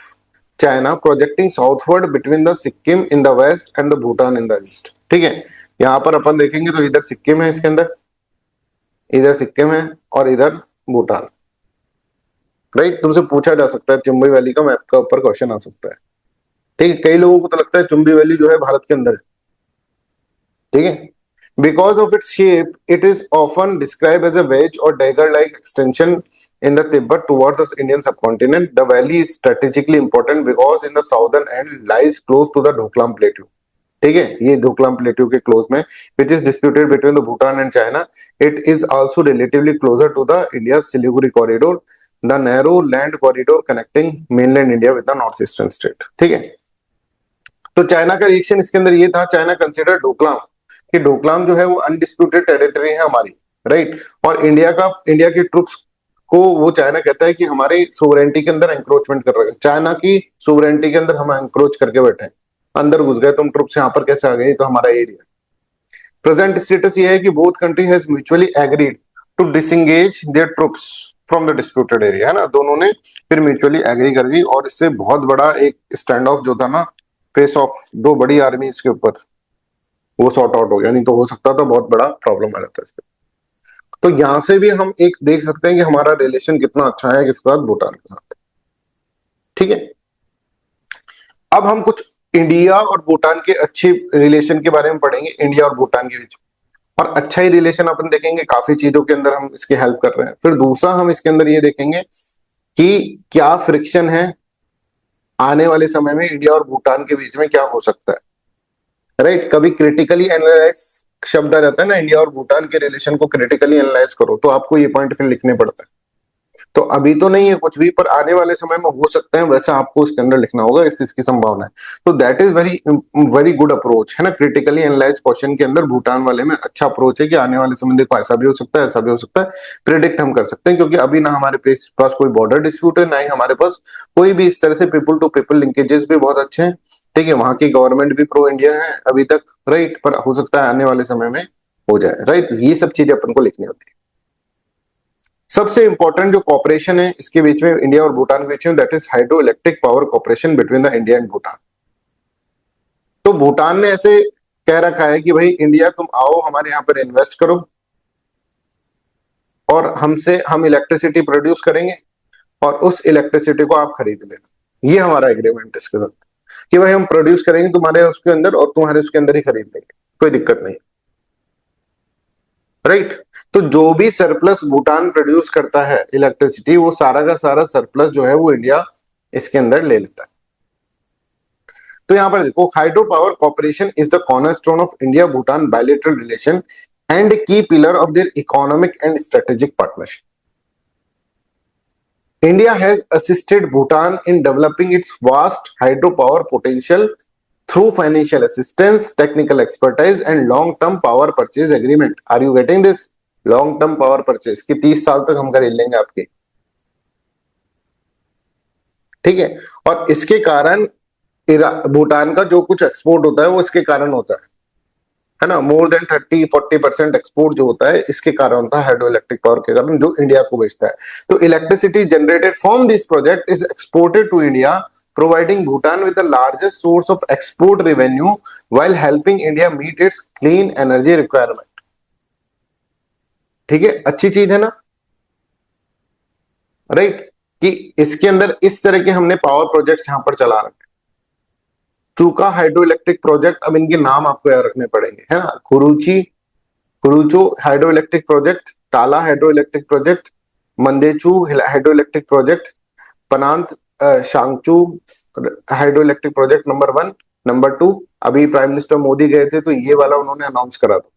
China, projecting southward between the Sikkim in the west and the Bhutan in the east, ठीक है। यहाँ पर अपन देखेंगे तो इधर सिक्किम है, इसके अंदर इधर सिक्किम है और इधर भूटान, राइट। तुमसे पूछा जा सकता है चुम्बी वैली का मैप का ऊपर क्वेश्चन आ सकता है, ठीक है। कई लोगों को तो लगता है चुम्बी वैली जो है भारत के अंदर है, ठीक है। Because of its shape, it is often described as a wedge or dagger-like extension in the Tibet towards the Indian subcontinent. The valley is strategically important because in the southern end lies close to the Doklam Plateau. ठीक है, ये Doklam plateau के close में, which is disputed between the Bhutan and China. It is also relatively closer to the India's Siliguri corridor. The narrow land corridor connecting mainland India with the north eastern state. ठीक है, तो China का reaction इसके अंदर ये था, China consider Doklam कि डोकलाम जो है वो अनडिस्प्यूटेड टेरिटरी है हमारी, राइट, और इंडिया के ट्रुप्स को वो चाइना कहता है कि हमारे सोवरेनिटी के अंदर एंक्रोचमेंट कर रहे हैं, चाइना की सोवरेनिटी के अंदर हम एंक्रोच करके बैठे हैं, अंदर घुस गए तुम ट्रुप्स, यहाँ पर कैसे आ गए, तो हमारा एरिया। प्रेजेंट स्टेटस ये है कि both country has mutually agreed to disengage their troops from the disputed area, है ना, दोनों ने फिर म्यूचुअली एग्री कर गई, और इससे बहुत बड़ा एक स्टैंड ऑफ जो था ना, फेस ऑफ दो बड़ी आर्मी के ऊपर, वो सॉर्ट आउट हो गया, नहीं तो हो सकता था बहुत बड़ा प्रॉब्लम आ जाता है। तो यहां से भी हम एक देख सकते हैं कि हमारा रिलेशन कितना अच्छा है किसके साथ, भूटान के साथ। ठीक है, अब हम कुछ इंडिया और भूटान के अच्छे रिलेशन के बारे में पढ़ेंगे, इंडिया और भूटान के बीच, और अच्छा ही रिलेशन अपन देखेंगे, काफी चीजों के अंदर हम इसकी हेल्प कर रहे हैं। फिर दूसरा हम इसके अंदर ये देखेंगे कि क्या फ्रिक्शन है आने वाले समय में इंडिया और भूटान के बीच में, क्या हो सकता है, राइट। कभी क्रिटिकली एनालाइज शब्द आ जाता है ना, इंडिया और भूटान के रिलेशन को क्रिटिकली एनालाइज करो, तो आपको ये पॉइंट फिर लिखने पड़ता है। तो अभी तो नहीं है कुछ भी, पर आने वाले समय में हो सकता है, वैसा आपको उसके अंदर लिखना होगा, इस चीज की संभावना है। तो that is very very good approach, है ना, क्रिटिकली एनालाइज क्वेश्चन के अंदर भूटान वाले में अच्छा अप्रोच है कि आने वाले समय देखो ऐसा भी हो सकता है, ऐसा भी हो सकता है, प्रिडिक्ट हम कर सकते हैं, क्योंकि अभी ना हमारे पास कोई बॉर्डर डिस्प्यूट है, ना ही हमारे पास कोई भी इस तरह से पीपल टू पीपल लिंकेजेस भी बहुत अच्छे हैं। ठीक है, वहां की गवर्नमेंट भी प्रो इंडियन है अभी तक, राइट, पर हो सकता है आने वाले समय में हो जाए, राइट। ये सब चीजें अपन को लिखनी होती है। सबसे इंपॉर्टेंट जो कॉपरेशन है इसके बीच में, इंडिया और भूटान के बीच में, that is hydro electric power cooperation between the India and Bhutan. तो भूटान ने ऐसे कह रखा है कि भाई इंडिया तुम आओ हमारे यहाँ पर इन्वेस्ट करो, और हम इलेक्ट्रिसिटी प्रोड्यूस करेंगे, और उस इलेक्ट्रिसिटी को आप खरीद लेना। ये हमारा एग्रीमेंट है इसके साथ, कि भाई हम प्रोड्यूस करेंगे तुम्हारे उसके अंदर, और तुम्हारे उसके अंदर ही खरीद लेंगे, कोई दिक्कत नहीं, राइट। तो जो भी सरप्लस भूटान प्रोड्यूस करता है इलेक्ट्रिसिटी, वो सारा का सारा सरप्लस जो है वो इंडिया इसके अंदर ले लेता है। तो यहां पर देखो, hydro power corporation is the cornerstone of India Bhutan bilateral relation and key pillar of their economic and strategic partnership. India has assisted Bhutan in developing its vast hydropower potential through financial assistance, technical expertise, and long-term power purchase agreement. Are you getting this? Long-term power purchase कि 30 साल तक हम खरीद लेंगे आपके, ठीक है। और इसके कारण भूटान का जो कुछ एक्सपोर्ट होता है वो इसके कारण होता है ना, मोर देन 30-40% एक्सपोर्ट जो होता है इसके कारण होता है, हाइड्रो इलेक्ट्रिक पावर के कारण, जो इंडिया को बेचता है। तो electricity generated from this project is exported to India, providing Bhutan with the largest source of export revenue while helping India meet its clean energy requirement। ठीक है, अच्छी चीज है ना, राइट, कि इसके अंदर इस तरह के हमने पावर प्रोजेक्ट्स यहां पर चला रखे। चूका हाइड्रो इलेक्ट्रिक प्रोजेक्ट, अब इनके नाम आपको याद रखने पड़ेंगे, है ना, Kurichhu hydro electric project, Tala hydro electric project, Mangdechhu hydro electric project, Punatsangchhu hydro electric project number 1, number 2। अभी प्राइम मिनिस्टर मोदी गए थे तो ये वाला उन्होंने अनाउंस करा था,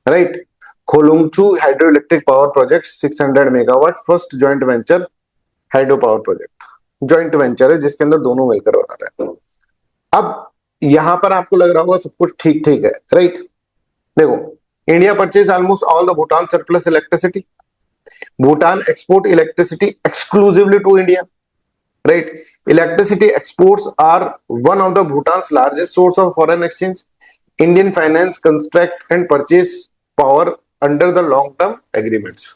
right. Kholongchhu hydro electric power project 600 megawatt, first joint venture hydro power project, joint venture है जिसके अंदर दोनों मिलकर बना रहे हैं। अब यहां पर आपको लग रहा होगा सब कुछ ठीक ठीक है, राइट। देखो, India purchase almost all the Bhutan surplus electricity, Bhutan export electricity exclusively to India, right? Electricity exports are one of the Bhutan's largest source of foreign exchange. Indian finance construct and purchase power under the long term agreements।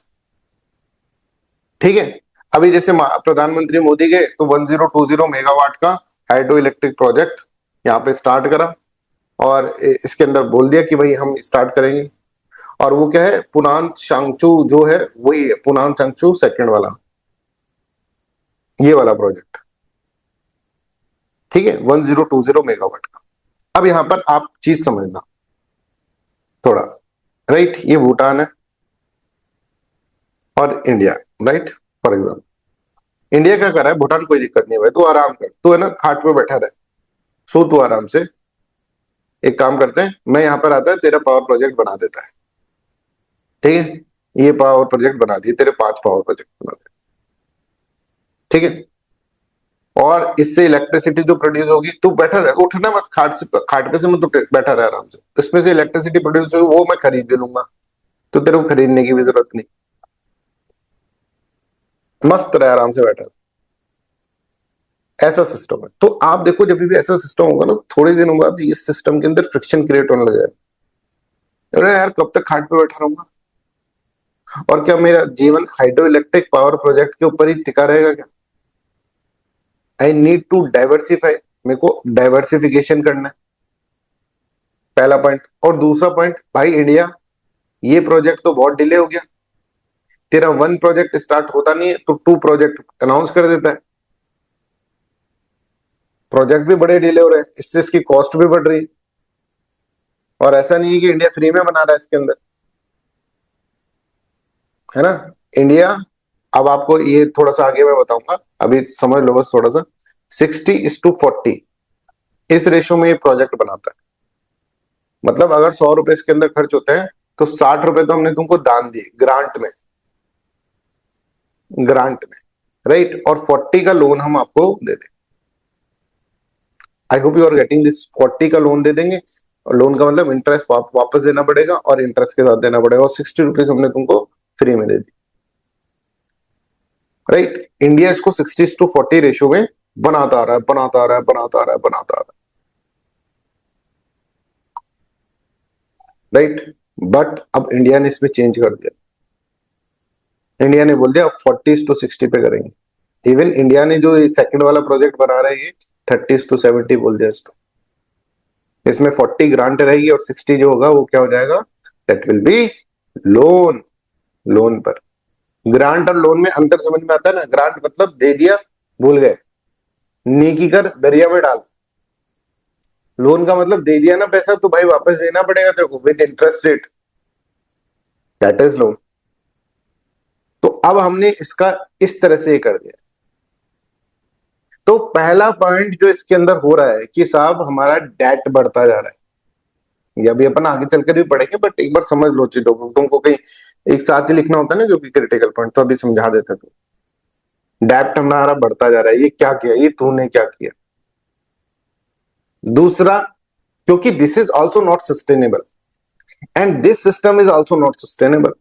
ठीक है, अभी जैसे प्रधानमंत्री मोदी गए तो 1020 megawatt का hydro electric project यहाँ पे स्टार्ट करा, और इसके अंदर बोल दिया कि भाई हम स्टार्ट करेंगे। और वो क्या है, पुनांत शांगचू जो है वही है, पुनांत शांगचू सेकंड वाला, ये वाला प्रोजेक्ट, ठीक है, 1020 मेगावाट का। अब यहां पर आप चीज समझना थोड़ा, राइट, ये भूटान है और India, right. For example India क्या कर रहा है, भूटान कोई दिक्कत नहीं है भाई, तू आराम कर, तू है ना खाट पे बैठा रहे, सो तू आराम से, एक काम करते हैं, मैं यहां पर आता है तेरा पावर प्रोजेक्ट बना देता है, ठीक है, ये पावर प्रोजेक्ट बना दिए, तेरे 5 पावर प्रोजेक्ट बना दिए, ठीक है, और इससे इलेक्ट्रिसिटी जो प्रोड्यूस होगी, तू बैठा रहे, उठना मत खाट पे से मत उठ, बैठा रहे आराम से, इसमें से इलेक्ट्रिसिटी प्रोड्यूस होगी वो मैं खरीद भी लूंगा, तो तेरे को खरीदने की भी जरूरत नहीं, मस्त रहे आराम से बैठा रहे। ऐसा सिस्टम है। तो आप देखो जब भी ऐसा सिस्टम होगा ना, थोड़े दिनों बाद इस सिस्टम के अंदर फ्रिक्शन क्रिएट होने लग जाएगा, अरे यार कब तक खाट पे बैठा रहूंगा, और क्या मेरा जीवन हाइड्रो इलेक्ट्रिक पावर प्रोजेक्ट के ऊपर ही टिका रहेगा क्या? आई नीड टू डाइवर्सिफाई, मेरे को डाइवर्सिफिकेशन करना है, पहला पॉइंट। और दूसरा पॉइंट, भाई इंडिया, ये प्रोजेक्ट तो बहुत डिले हो गया, तेरा 1 प्रोजेक्ट स्टार्ट होता नहीं है तो 2 प्रोजेक्ट अनाउंस कर देता है, प्रोजेक्ट भी बड़े डिले हो रहे हैं, इससे इसकी कॉस्ट भी बढ़ रही है। और ऐसा नहीं है कि इंडिया फ्री में बना रहा है इसके अंदर, है ना, इंडिया, अब आपको ये थोड़ा सा आगे मैं बताऊंगा, अभी समझ लो बस थोड़ा सा, 60:40 इस रेशो में ये प्रोजेक्ट बनाता है। मतलब अगर 100 रुपए इसके अंदर खर्च होते हैं तो 60 रुपए तो हमने तुमको दान दिए, ग्रांट में, ग्रांट में, राइट, और 40 का लोन हम आपको दे दें। I hope you are getting this, 40 का लोन दे देंगे, और लोन का मतलब इंटरेस्ट वापस देना पड़ेगा, और इंटरेस्ट के साथ देना पड़ेगा, और 60 रुपीज हमने तुमको फ्री में दे दी, राइट। इंडिया इसको 60:40 रेशियो में बनाता आ रहा है, बनाता आ रहा है, बनाता आ रहा है, बनाता आ रहा है, राइट। बट अब इंडिया ने इसमें चेंज कर दिया, इंडिया ने बोल दिया 40:60 पे करेंगे। इवन इंडिया ने जो सेकंड वाला प्रोजेक्ट बना रहे हैं 30:70 बोल दिया इसको, इसमें 40 ग्रांट रहेगी और 60 जो होगा वो क्या हो जाएगा, that will be loan, loan पर। ग्रांट और लोन में अंतर समझ में आता है ना, ग्रांट मतलब दे दिया भूल गए, नेकी कर दरिया में डाल, लोन का मतलब दे दिया ना पैसा तो भाई वापस देना पड़ेगा तेरे को with interest rate, that is loan. तो अब हमने इसका इस तरह से कर दिया। तो पहला पॉइंट जो इसके अंदर हो रहा है कि साहब हमारा डेट बढ़ता जा रहा है, ये अभी अपन आगे चलकर भी पढ़ेंगे, बट एक बार समझ लो चीजों को, तुमको कहीं एक साथ ही लिखना होता है ना जो भी क्रिटिकल पॉइंट, तो अभी समझा देते तो, डेट हमारा बढ़ता जा रहा है, ये क्या किया, ये तूने क्या किया। दूसरा, क्योंकि this is also not sustainable and this system is also not sustainable,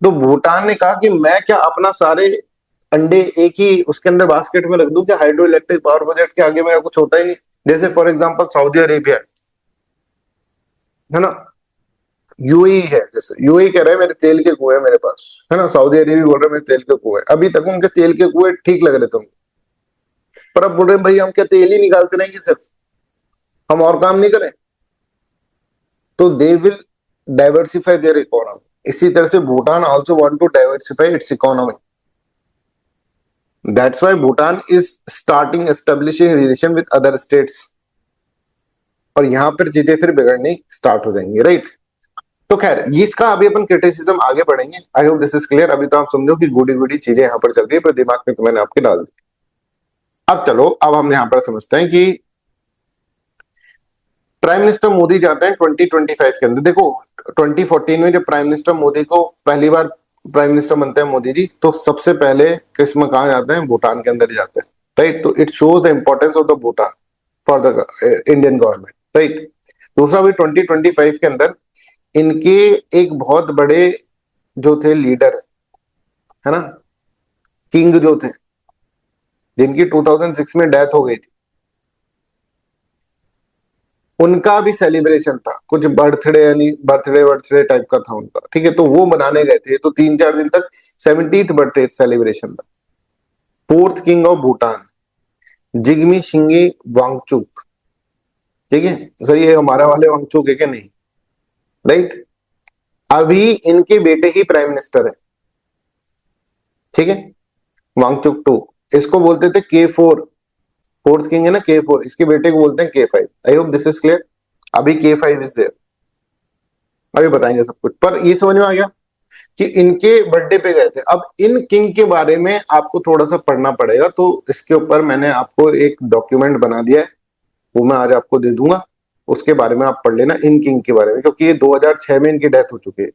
तो भूटान ने कहा कि मैं क्या अपना सारे अंडे एक ही उसके अंदर बास्केट में रख दूं क्या, हाइड्रो इलेक्ट्रिक पावर प्रोजेक्ट के आगे मेरा कुछ होता ही नहीं। जैसे फॉर एग्जांपल सऊदी अरेबिया है ना, यूएई है, जैसे यूएई कह रहे हैं मेरे तेल के कुएं मेरे पास, है ना, सऊदी अरेबिया बोल रहे हैं मेरे तेल के कुएं, अभी तक उनके तेल के कुएं ठीक लग रहे थे उनको, पर अब बोल रहे हैं भाई हम क्या तेल ही निकालते रहेंगे सिर्फ, हम और काम नहीं करें, तो they will diversify their economy. इसी तरह से Bhutan also want to diversify its economy, that's why Bhutan is starting establishing relation with other states, और यहां पर चीजें फिर बिगड़नी स्टार्ट हो जाएंगी, राइट। तो खैर इसका अभी अपन क्रिटिसिज्म आगे बढ़ेंगे, आई होप दिस इज क्लियर। अभी तो आप समझो कि गुडी गुडी चीजें यहाँ पर चल रही है, पर दिमाग में तो मैंने आपके डाल दी। अब चलो, अब हम यहाँ पर समझते हैं कि प्राइम मिनिस्टर मोदी जाते हैं 2025 के अंदर। देखो 2014 में जब प्राइम मिनिस्टर मोदी को पहली बार प्राइम मिनिस्टर बनते हैं मोदी जी, तो सबसे पहले किस में कहा जाते हैं, भूटान के अंदर जाते हैं, राइट। तो it shows the importance of the Bhutan for the Indian government, right. दूसरा भी 2025 के अंदर इनके एक बहुत बड़े जो थे लीडर, है ना, किंग जो थे, जिनकी 2006 में डेथ हो गई थी, उनका भी सेलिब्रेशन था, कुछ बर्थडे यानी बर्थडे बर्थडे टाइप का था उनका, ठीक है, तो वो बनाने गए थे, तो 3-4 दिन तक 70th बर्थडे सेलिब्रेशन था। Fourth king of Bhutan Jigme Singye Wangchuck, ठीक है सर, ये हमारा वाले वांगचुक है क्या, नहीं, राइट। अभी इनके बेटे ही प्राइम मिनिस्टर है, ठीक है, वांगचुक 2, इसको बोलते थे K4, फोर्थ किंग है ना K4, इसके बेटे को बोलते हैं K5। I hope this is clear. अभी K5 इज देयर, अभी बताएंगे सब कुछ, पर ये समझ में आ गया कि इनके बर्थडे पे गए थे। अब इन किंग के बारे में आपको थोड़ा सा पढ़ना पड़ेगा, तो इसके ऊपर मैंने आपको एक डॉक्यूमेंट बना दिया है, वो मैं आज आपको दे दूंगा, उसके बारे में आप पढ़ लेना इन किंग के बारे में, क्योंकि ये 2006 में इनकी डेथ हो चुकी है,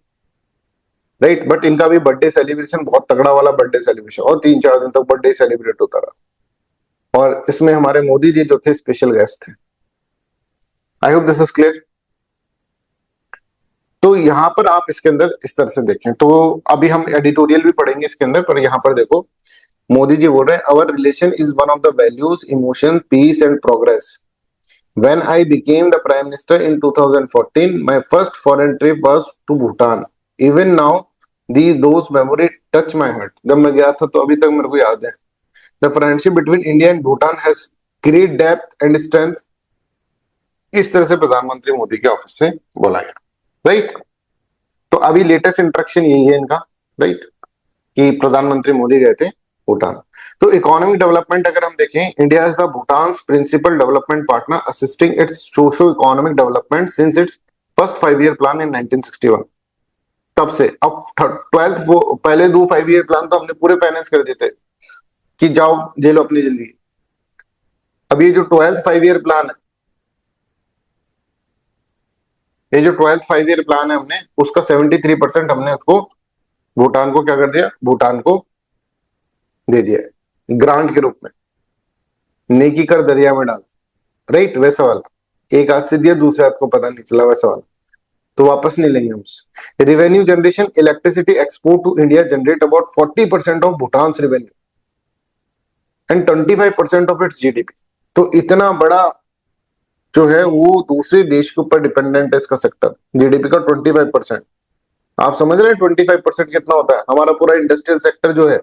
राइट। बट इनका भी बर्थडे सेलिब्रेशन बहुत तगड़ा वाला बर्थडे सेलिब्रेशन, और 3-4 दिन तक बर्थडे सेलिब्रेट होता रहा, और इसमें हमारे मोदी जी जो थे स्पेशल गेस्ट थे। आई होप दिस इज क्लियर। तो यहाँ पर आप इसके अंदर इस तरह से देखें, तो अभी हम एडिटोरियल भी पढ़ेंगे इसके अंदर, पर यहाँ पर देखो मोदी जी बोल रहे हैं, our relation is one of the values, emotion, peace and progress. When I became the Prime Minister in 2014, my first foreign trip was to Bhutan. Even now, those memories touch my heart. जब मैं गया था तो अभी तक मेरे को याद है। The friendship between India and Bhutan has great depth and strength. इस तरह से प्रधानमंत्री मोदी के ऑफिस से बोला गया, राइट। तो अभी लेटेस्ट इंट्रैक्शन यही है इनका, राइट, कि प्रधानमंत्री मोदी गए थे भूटान। तो इकोनॉमिक डेवलपमेंट अगर हम देखें, India is the Bhutan principal development partner, assisting its socio economic development since its first 5 year plan in 1961। तब से अब 12th, वो पहले 2 5 ईयर प्लान तो हमने पूरे फाइनेंस कर दिए थे कि जाओ जी लो अपनी जिंदगी। अब ये जो 12th 5 ईयर प्लान है, ये जो 12th 5 ईयर प्लान है, हमने उसका 73% हमने उसको भूटान को क्या कर दिया, भूटान को दे दिया है ग्रांट के रूप में। नेकी कर दरिया में डाल, राइट, वैसा वाला, एक हाथ से दिया दूसरे हाथ को पता नहीं चला, वैसा वाला, तो वापस नहीं लेंगे हमसे। Revenue generation, electricity export to India generate about 40% of Bhutan revenue and 25% of its GDP. तो इतना बड़ा जो है वो दूसरे देश के ऊपर डिपेंडेंट है इसका सेक्टर, जीडीपी का 25%। आप समझ रहे हैं 25% कितना होता है? हमारा पूरा इंडस्ट्रियल सेक्टर जो है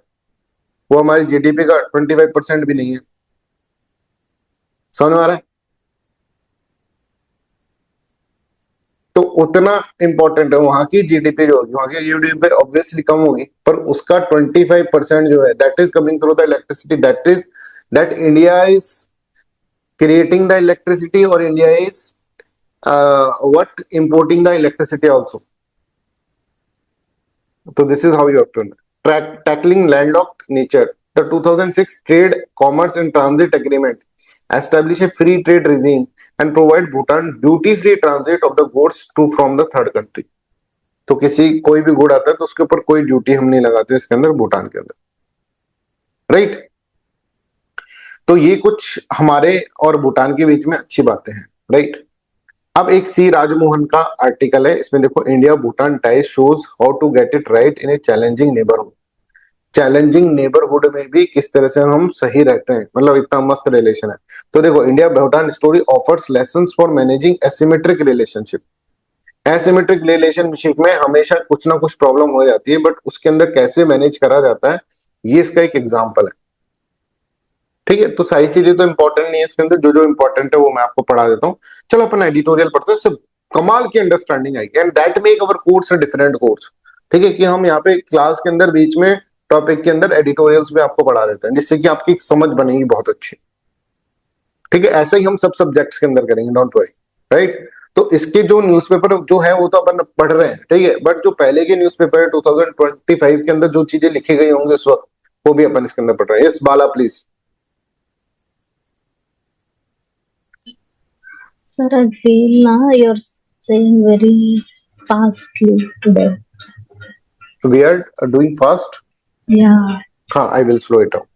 वो हमारी जीडीपी का 25% भी नहीं है। समझ में आ रहा है? तो उतना इंपॉर्टेंट है वहां की जीडीपी जो होगी, वहां की जीडीपी ऑब्वियसली कम होगी, पर उसका 25% जो है that is coming through the electricity, that India is creating the electricity, और India is what importing the electricity also. So this is how you have to tackling landlocked nature. The 2006 Trade, Commerce and Transit Agreement establish a free trade regime and provide Bhutan duty-free transit of the goods to from the third country. तो किसी कोई भी good आता है तो उसके ऊपर कोई ड्यूटी हम नहीं लगाते इसके अंदर, भूटान के अंदर, राइट। तो ये कुछ हमारे और भूटान के बीच में अच्छी बातें हैं, राइट। अब एक सी राजमोहन का आर्टिकल है, इसमें देखो, India Bhutan ties shows how to get it right in a challenging neighbourhood. Challenging neighbourhood में भी किस तरह से हम सही रहते हैं, मतलब इतना मस्त रिलेशन है। तो देखो, India Bhutan story offers lessons for managing asymmetric relationship. Asymmetric relationship में हमेशा कुछ ना कुछ प्रॉब्लम हो जाती है, बट उसके अंदर कैसे मैनेज करा जाता है, ये इसका एक एग्जाम्पल है, ठीक है। तो सारी चीजें तो इंपॉर्टेंट नहीं है इसके अंदर, जो जो इंपॉर्टेंट है वो मैं आपको पढ़ा देता हूँ। चलो अपन एडिटोरियल पढ़ते हैं, सिर्फ कमाल की अंडरस्टैंडिंग आएगी, and that make our course different course, ठीक है, कि हम यहाँ पे क्लास के अंदर बीच में टॉपिक के अंदर एडिटोरियल्स में आपको पढ़ा देते हैं, जिससे कि आपकी समझ बनेगी बहुत अच्छी, ठीक है। ऐसा ही हम सब सब्जेक्ट्स के अंदर करेंगे, डोंट वरी, राइट। तो इसके जो न्यूज़पेपर जो है वो तो अपन पढ़ रहे हैं, ठीक है, बट जो पहले के न्यूज़पेपर है 2025 के अंदर जो चीजें लिखी गई होंगी उस वक्त, वो भी अपन इसके अंदर पढ़ रहे हैं। Yes Bala please. Sir, I feel now you're saying very fastly today. We are doing fast. Yeah, हाँ, I will slow it down.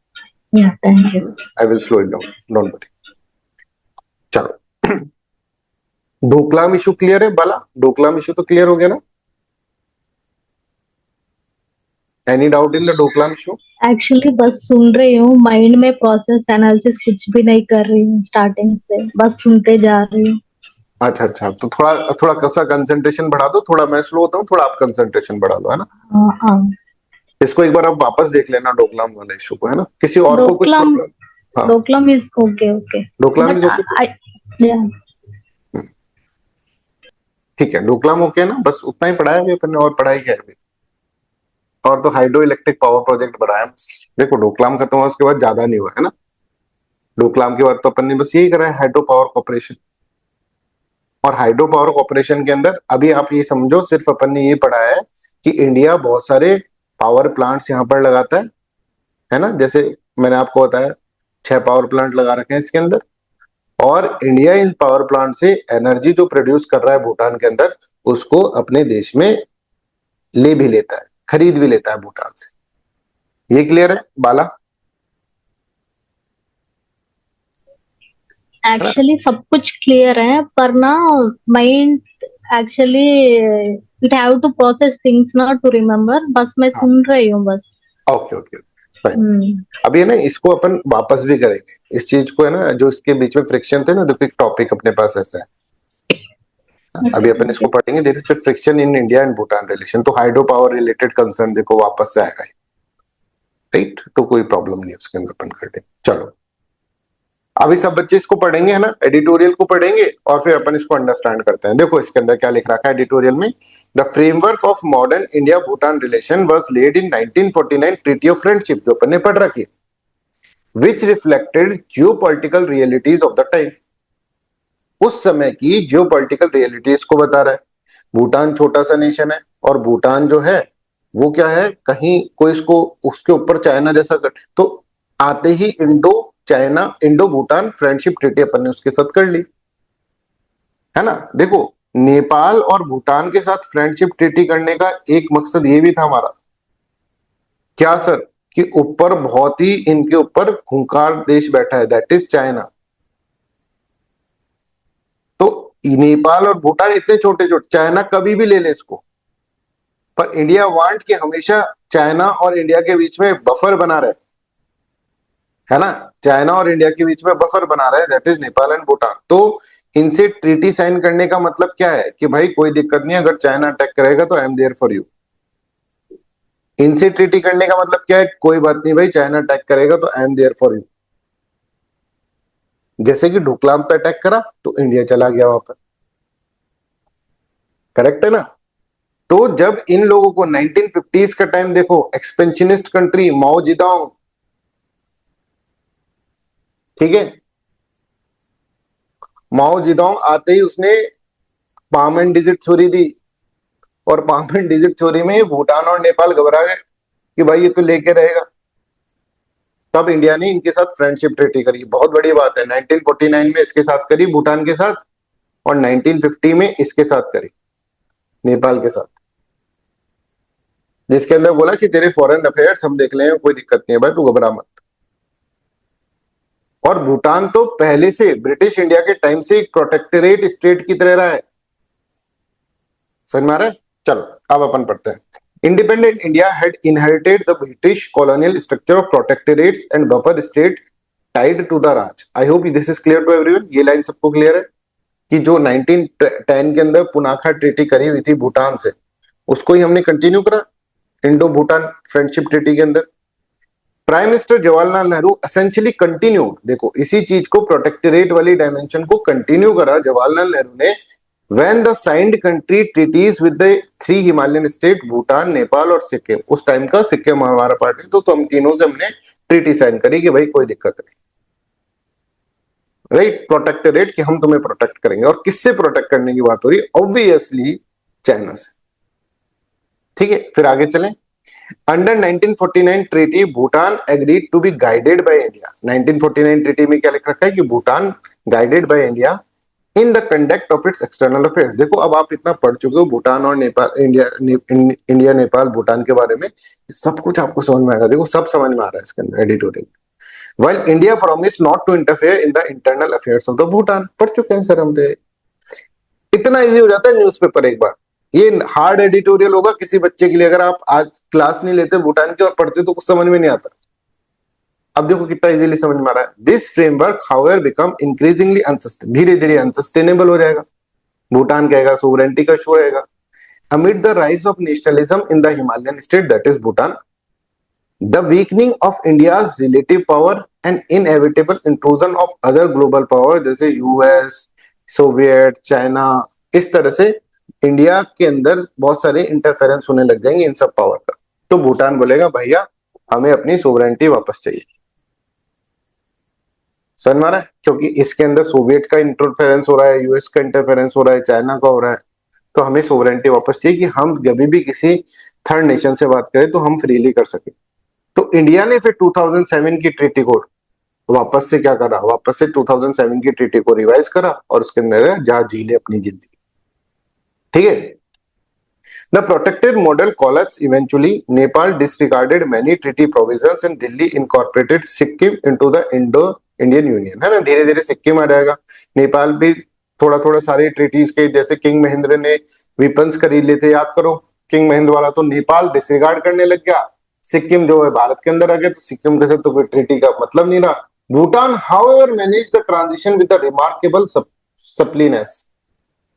yeah, thank you. I will slow it down. Don't worry. चलो, Doklam issue clear है बाला? Doklam issue तो clear हो गया ना? Any doubt in the Doklam issue? Actually बस सुन रही हूँ, माइंड में प्रोसेस एनालिसिस कुछ भी नहीं कर रही हूँ स्टार्टिंग से, बस सुनते जा रही हूँ। अच्छा अच्छा, तो थोड़ा थोड़ा कैसा कंसंट्रेशन बढ़ा दो, थोड़ा मैं स्लो होता हूँ, थोड़ा आप कंसंट्रेशन बढ़ा लो, है ना। हाँ हाँ, इसको एक बार आप वापस देख लेना डोकलाम वाले इशू को, है ना। किसी और को कुछ डोकलाम, प्रॉब्लम? हाँ, Doklam is okay okay, Doklam is okay, या ठीक है। डोकलाम ओके ना, बस उतना ही पढ़ाया अभी अपन ने, और पढ़ाई क्या है अभी? और तो हाइड्रो इलेक्ट्रिक पावर प्रोजेक्ट बढ़ाया बस। देखो डोकलाम खत्म हुआ उसके बाद ज्यादा नहीं हुआ, है ना। डोकलाम के बाद तो अपन ने बस यही करा है, हाइड्रो पावर कॉर्पोरेशन। और हाइड्रो पावर कॉर्पोरेशन के अंदर अभी आप ये समझो, सिर्फ अपन ने ये पढ़ा है कि इंडिया बहुत सारे पावर प्लांट्स यहाँ पर लगाता है ना। जैसे मैंने आपको बताया 6 पावर प्लांट लगा रखे हैं इसके अंदर, और इंडिया इन पावर प्लांट से एनर्जी जो प्रोड्यूस कर रहा है भूटान के अंदर, उसको अपने देश में ले भी लेता है, खरीद भी लेता है भूटान से। ये क्लियर है बाला? है ना? एक्चुअली सब कुछ क्लियर है, पर ना mind actually it have to process things not to remember. बस मैं हाँ, सुन रही हूँ बस। Okay okay fine. हम्म। अभी है ना, इसको अपन वापस भी करेंगे इस चीज को, है ना, जो इसके बीच में फ्रिक्शन थे ना, देखो एक टॉपिक अपने पास ऐसा है। अभी अपन इसको पढ़ेंगे, there is friction in India and Bhutan relation, तो हाइड्रो पावर रिलेटेड कंसर्न देखो वापस से आएगा, राइट? तो कोई प्रॉब्लम नहीं है उसके अंदर, अपन कर देंगे। चलो अभी सब बच्चे इसको पढ़ेंगे, है ना, एडिटोरियल को पढ़ेंगे और फिर अपन इसको अंडरस्टैंड करते हैं। देखो इसके अंदर क्या लिख रखा है एडिटोरियल में। The framework of modern India Bhutan relation was laid in 1949 treaty of friendship, जो अपन ने पढ़ रखी है, which reflected geopolitical realities of the time. उस समय की जियोपॉलिटिकल रियलिटीज को बता रहा है। भूटान छोटा सा नेशन है, और भूटान जो है वो क्या है, कहीं कोई इसको उसके ऊपर चाइना जैसा कर, तो आते ही Indo China Indo Bhutan friendship treaty अपन ने उसके साथ कर ली, है ना। देखो नेपाल और भूटान के साथ फ्रेंडशिप ट्रीटी करने का एक मकसद ये भी था हमारा, क्या सर, कि ऊपर बहुत ही इनके ऊपर खूंखार देश बैठा है, दैट इज चाइना। तो नेपाल और भूटान इतने छोटे छोटे, चाइना कभी भी ले ले इसको, पर इंडिया वांट कि हमेशा चाइना और इंडिया के बीच में बफर बना रहे, है ना। चाइना और इंडिया के बीच में बफर बना रहे, that is Nepal and Bhutan. तो इनसे ट्रीटी साइन करने का मतलब क्या है कि भाई कोई दिक्कत नहीं, अगर चाइना अटैक करेगा तो I am there for you. इनसे ट्रीटी करने का मतलब क्या है, कोई बात नहीं भाई, चाइना अटैक करेगा तो I am there for you. जैसे कि डोकलाम पे अटैक करा तो इंडिया चला गया वहां पर, करेक्ट है ना। तो जब इन लोगों को 1950s का टाइम देखो, एक्सपेंशनिस्ट कंट्री माओ जिदाओ, ठीक है, माओ जिदाओ आते ही उसने पाम एंड डिजिट थ्योरी दी, और पाम एंड डिजिट थ्योरी में भूटान और नेपाल घबरा गए कि भाई ये तो लेके रहेगा। तब इंडिया ने इनके साथ फ्रेंडशिप ट्रीटी करी, बहुत बड़ी बात है। 1949 में इसके साथ करी भूटान के साथ, और 1950 में इसके साथ करी नेपाल के साथ, जिसके अंदर बोला कि तेरे फॉरेन अफेयर्स हम देख लें, कोई दिक्कत नहीं है भाई, तू घबरा मत। और भूटान तो पहले से ब्रिटिश इंडिया के टाइम से एक प्रोटेक्टोरेट स्टेट की तरह रहा है, समझ में आ रहा है? चलो अब अपन पढ़ते हैं। Independent India had inherited the British colonial structure of protectorates and buffer state tied to the Raj. I hope this is clear to everyone. ये लाइन सबको क्लियर है कि जो 1910 के अंदर पुनाखा ट्रीटी करी हुई थी भूटान से, उसको ही हमने कंटिन्यू करा इंडो भूटान फ्रेंडशिप ट्रीटी के अंदर। Prime minister Jawaharlal Nehru essentially continued, देखो इसी चीज को, प्रोटेक्टोरेट वाली डायमेंशन को कंटिन्यू करा जवाहरलाल नेहरू ने, when they signed country treaties with the 3 Himalayan state Bhutan, Nepal और सिक्किम। उस टाइम का सिक्किम हमारा पार्ट है, तो हम तीनों से हमने ट्रीटी साइन करी कि भाई कोई दिक्कत नहीं, राइट, प्रोटेक्टोरेट, कि हम तुम्हें प्रोटेक्ट करेंगे। और किससे प्रोटेक्ट करने की बात हो रही है? ऑब्वियसली चाइना से, ठीक है। फिर आगे चलें। Under 1949 treaty Bhutan agreed to be guided by India. 1949 treaty में क्या लिख रखा है कि Bhutan guided by India in the conduct of its external affairs. देखो अब आप इतना पढ़ चुके हो भूटान और नेपाल, इंडिया नेपाल भूटान के बारे में, सब कुछ आपको समझ में आएगा। देखो सब समझ में आ रहा है इसके अंदर editorial. While India promised not to interfere in the internal affairs of the Bhutan, पढ़ चुके हैं सर हम तो। इतना इजी हो जाता है न्यूज़पेपर एक बार। ये हार्ड एडिटोरियल होगा किसी बच्चे के लिए, अगर आप आज क्लास नहीं लेते भूटान की और पढ़ते तो कुछ समझ में नहीं आता। अब देखो कितना इजीली समझ में आ रहा है। This framework however become increasingly unsustainable, धीरे धीरे अनसस्टेनेबल हो जाएगा। भूटान कहेगा सोवरेंटी का इशू रहेगा। Amid the rise of nationalism in the Himalayan state that is Bhutan, the weakening of India's relative power and inevitable intrusion of other global power जैसे US, Soviet, China, इस तरह से इंडिया के अंदर बहुत सारे इंटरफेरेंस होने लग जाएंगे इन सब पावर का। तो भूटान बोलेगा भैया हमें अपनी सोवरेंटी वापस चाहिए, समझ में आ रहा है? क्योंकि इसके अंदर सोवियत का इंटरफेरेंस हो रहा है, यूएस का इंटरफेरेंस हो रहा है, चाइना का हो रहा है, तो हमें सोवरेंटी वापस चाहिए कि हम जब भी किसी थर्ड नेशन से बात करें तो हम फ्रीली कर सके। तो इंडिया ने फिर 2007 की ट्रीटी को वापस से क्या करा, वापस से 2007 की ट्रीटी को रिवाइज करा और उसके अंदर जहां जी ले अपनी जिंदगी, ठीक है। The protected model collapsed eventually. Nepal disregarded many treaty provisions and Delhi incorporated Sikkim into the Indo-Indian Union. है ना, धीरे धीरे सिक्किम आ जाएगा, नेपाल भी थोड़ा थोड़ा सारे ट्रीटीज के, जैसे किंग महेंद्र ने वेपन्स खरीद लेते, याद करो किंग महेंद्र वाला, तो नेपाल डिसरिगार्ड करने लग गया, सिक्किम जो है भारत के अंदर आ गया, तो सिक्किम के साथ तो कोई ट्रीटी का मतलब नहीं रहा. Bhutan however manage the transition with the remarkable suppleness.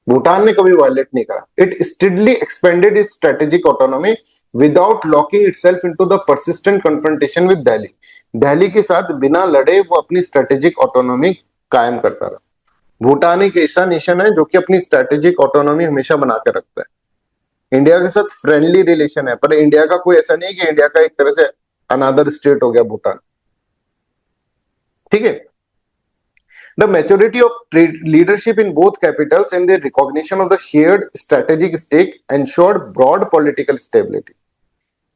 Bhutan ने कभी वायलेट नहीं करा. It steadily expanded its strategic autonomy without locking itself into the persistent confrontation with Delhi. Delhi के साथ बिना लड़े वो अपनी स्ट्रेटेजिक ऑटोनॉमी कायम करता रहा. भूटान एक ऐसा नेशन है जो कि अपनी स्ट्रेटेजिक ऑटोनॉमी हमेशा बना के रखता है. इंडिया के साथ फ्रेंडली रिलेशन है, पर इंडिया का कोई ऐसा नहीं है कि इंडिया का एक तरह से अनदर स्टेट हो गया भूटान. ठीक है. The maturity of leadership in both capitals and their recognition of the shared strategic stake ensured broad political stability.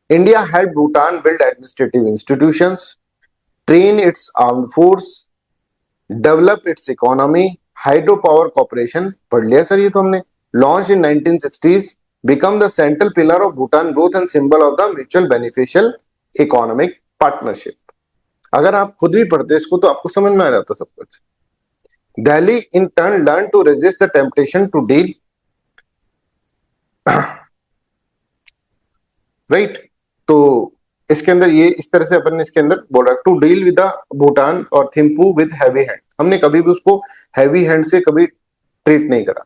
India helped Bhutan build administrative institutions, train its armed force, develop its economy, hydropower cooperation, पढ़ लिया sir ये तो हमने, launched in 1960s, become the central pillar of Bhutan growth and symbol of the mutual beneficial economic partnership. अगर आप खुद भी पढ़ते इसको तो आपको समझ में आ जाता सब कुछ. Delhi in turn learned to resist the temptation to deal, right? तो इसके अंदर ये इस तरह से अपन ने इसके अंदर बोल रहा है, to deal with the Bhutan और थिम्पू विद हैवी हैंड. हमने कभी भी उसको हैवी हैंड से कभी ट्रीट नहीं करा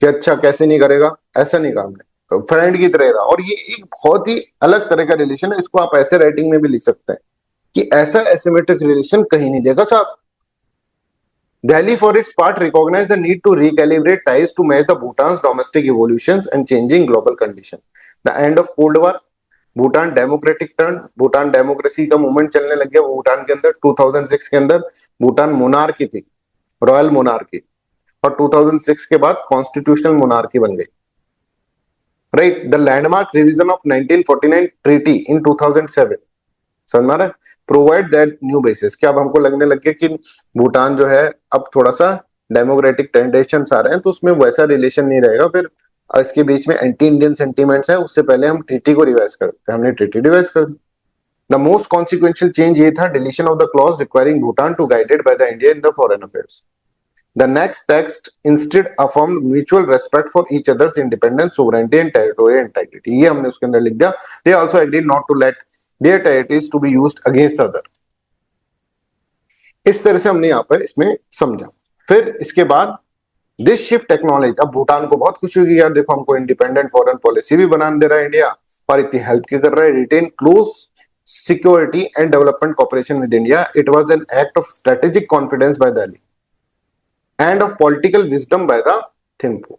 कि अच्छा कैसे नहीं करेगा, ऐसा नहीं कहा हमने, तो फ्रेंड की तरह रहा. और ये एक बहुत ही अलग तरह का रिलेशन है. इसको आप ऐसे राइटिंग में भी लिख सकते हैं कि ऐसा एसिमेट्रिक रिलेशन कहीं नहीं देखा साहब. Delhi, for its part, recognized the need to recalibrate ties to match the Bhutan's domestic evolutions and changing global conditions. The end of Cold War, Bhutan democratic turn, Bhutan democracy का movement चलने लग गया भूटान के अंदर. 2006 के अंदर Bhutan monarchy थी, royal monarchy, और 2006 के बाद कॉन्स्टिट्यूशनल मोनार्की बन गई. Right. The landmark revision of 1949 treaty in 2007, समझ में आ रहा है, प्रोवाइड दैट न्यू बेसिस. क्या अब हमको लगने लग गया कि भूटान जो है अब थोड़ा सा डेमोक्रेटिक टेंडेंशंस आ रहे हैं, तो उसमें वैसा रिलेशन नहीं रहेगा. फिर इसके बीच में एंटी इंडियन सेंटीमेंट्स है, उससे पहले हम ट्रीटी को रिवाइज कर देते हैं. हमने ट्रीटी रिवाइज कर दी. द मोस्ट कॉन्सिक्वेंशियल चेंज ये था, deletion of the clause requiring Bhutan to guided by the India in the foreign affairs. The next text instead affirmed mutual respect for each others independence, sovereignty and territorial integrity. ये हमने उसके अंदर लिख दिया. They also agreed not to let their territories to be used against the other. इस तरह से हमने यहाँ पर इसमें समझा. फिर इसके बाद दिस शिफ्ट टेक्नोलॉजी, अब भूटान को बहुत खुशी हुई, यार देखो हमको इंडिपेंडेंट फॉरेन पॉलिसी भी बनाने दे रहा है इंडिया और इतनी हेल्प की कर रहा है. Retain close security and development cooperation with India. It was an act of strategic confidence by Delhi and of political wisdom by the Thimphu.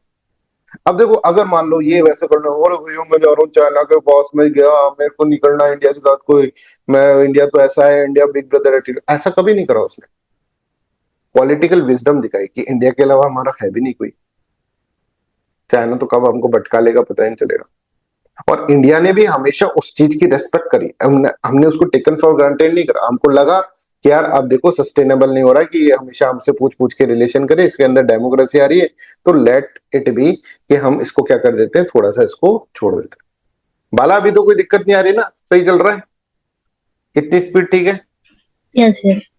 अब देखो, अगर मान लो ये वैसे करना, और भैया मैं जा रहा हूँ चाइना के पास में गया, मेरे को नहीं करना इंडिया के साथ कोई, मैं इंडिया तो ऐसा है, इंडिया बिग ब्रदर एटीट्यूड, ऐसा कभी नहीं करा उसने. पॉलिटिकल विजडम दिखाई कि इंडिया के अलावा हमारा है भी नहीं कोई, चाइना तो कब हमको भटका लेगा पता ही नहीं चलेगा. और इंडिया ने भी हमेशा उस चीज की रेस्पेक्ट करी. हमने उसको टेकन फॉर ग्रांटेड नहीं करा. हमको लगा कि यार अब देखो सस्टेनेबल नहीं हो रहा कि ये हमेशा हमसे पूछ पूछ के रिलेशन करे, इसके अंदर डेमोक्रेसी आ रही है, तो लेट इट बी कि हम इसको क्या कर देते हैं, थोड़ा सा इसको छोड़ देते हैं. बाला अभी तो कोई दिक्कत नहीं आ रही ना, सही चल रहा है, इतनी स्पीड ठीक है. Yes yes.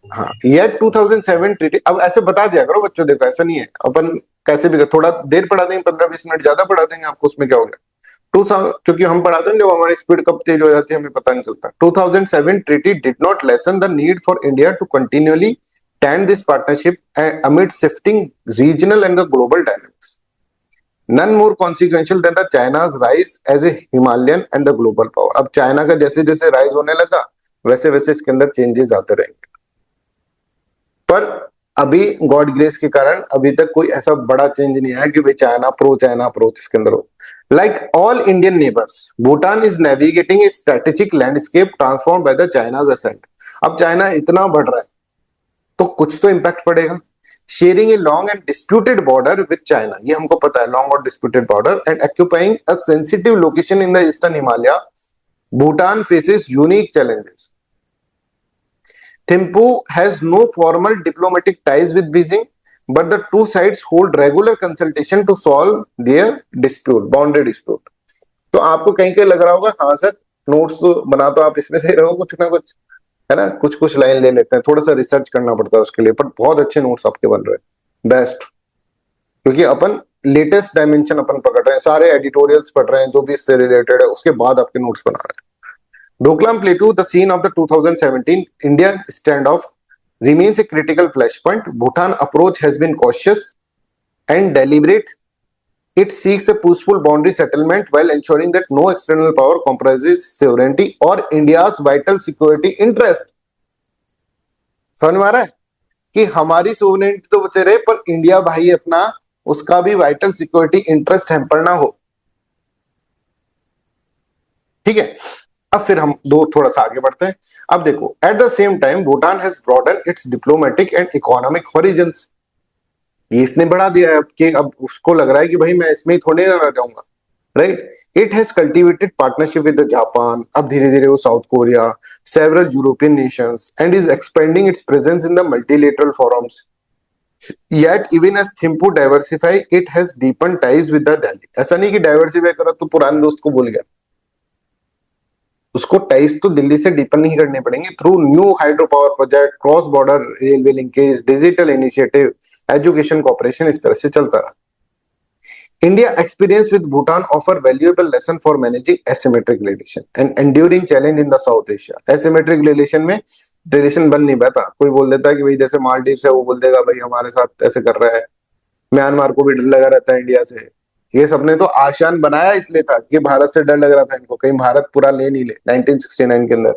हाँ, ये 2007 ट्रीटी. अब ऐसे बता दिया करो बच्चों, देखो ऐसा नहीं है, अपन कैसे भी थोड़ा देर पढ़ा देंगे, 15-20 मिनट ज्यादा पढ़ा देंगे आपको, उसमें क्या हो गया. क्योंकि हम पढ़ाते हैं, जब हमारी स्पीड कब तेज हो जाती है हमें पता नहीं चलता. 2007 treaty did not lessen the need for India to continually tend this partnership amid shifting regional and the global dynamics. None more consequential than the China's rise as a Himalayan and the global power. अब China का जैसे जैसे rise होने लगा वैसे वैसे इसके अंदर चेंजेस आते रहेंगे. पर अभी गॉड ग्रेस के कारण अभी तक कोई ऐसा बड़ा चेंज नहीं आया कि भाई चाइना अप्रोच इसके अंदर हो. Like all Indian neighbors, Bhutan is navigating a strategic landscape transformed by the China's ascent. अब चाइना इतना बढ़ रहा है तो कुछ तो इम्पैक्ट पड़ेगा. Sharing a long and disputed border with China, ये हमको पता है, long और disputed border, and occupying a sensitive location in the eastern Himalaya, Bhutan faces unique challenges. Thimphu has no formal diplomatic ties with Beijing, but the two sides hold regular consultation to solve their dispute, boundary dispute. तो आपको कहीं कहीं लग रहा होगा हाँ sir notes तो बना तो आप इसमें से ही रहो कुछ ना कुछ, है ना, कुछ कुछ लाइन ले लेते हैं, थोड़ा सा रिसर्च करना पड़ता है उसके लिए, पर बहुत अच्छे नोट्स आपके बन रहे हैं, बेस्ट, क्योंकि अपन लेटेस्ट डायमेंशन अपन पकड़ रहे हैं, सारे एडिटोरियल्स पढ़ रहे हैं जो भी इससे रिलेटेड है, उसके बाद आपके नोट्स बना रहे हैं. Doklam Plateau, the scene of the 2017 Indian standoff, remains a critical flashpoint. Bhutan approach has been cautious and deliberate. It seeks a peaceful boundary settlement while ensuring that no external power compromises sovereignty or India's vital security interest. समझ में आ रहा है कि हमारी sovereignty तो बचे रहे, पर इंडिया भाई अपना उसका भी वाइटल सिक्योरिटी इंटरेस्ट हैम्पर ना हो. ठीक है, अब फिर हम थोड़ा सा आगे बढ़ते हैं. अब देखो, at the same time Bhutan has broaden its diplomatic and economic horizons. ये इसने बढ़ा दिया है कि अब उसको लग रहा है कि भाई मैं इसमें ही थोड़े ना रह जाऊंगा, right. It has cultivated partnership with Japan, अब धीरे धीरे वो south Korea, several European Nations, and is expanding it's presence in the multilateral forums. Yet even as Thimphu diversify, it has deepened ties with the Delhi. ऐसा नहीं कि diversify करा तो पुराने दोस्त को भूल गया, उसको टाइज तो दिल्ली से डीपन नहीं करने पड़ेंगे through new hydro power project, cross border railway linkage, digital initiative, education cooperation, इस तरह से चलता रहा. India experience with Bhutan offer valuable lesson for managing asymmetric relation and enduring challenge in the South Asia. Asymmetric relation में relation बन नहीं पाता, कोई बोल देता है कि भाई जैसे मालदीव है वो बोल देगा भाई हमारे साथ ऐसे कर रहा है, म्यांमार को भी डर लगा रहता है इंडिया से. ये सबने तो आसान बनाया इसलिए था कि भारत से डर लग रहा था इनको, कहीं भारत पूरा ले नहीं ले 1969 के अंदर.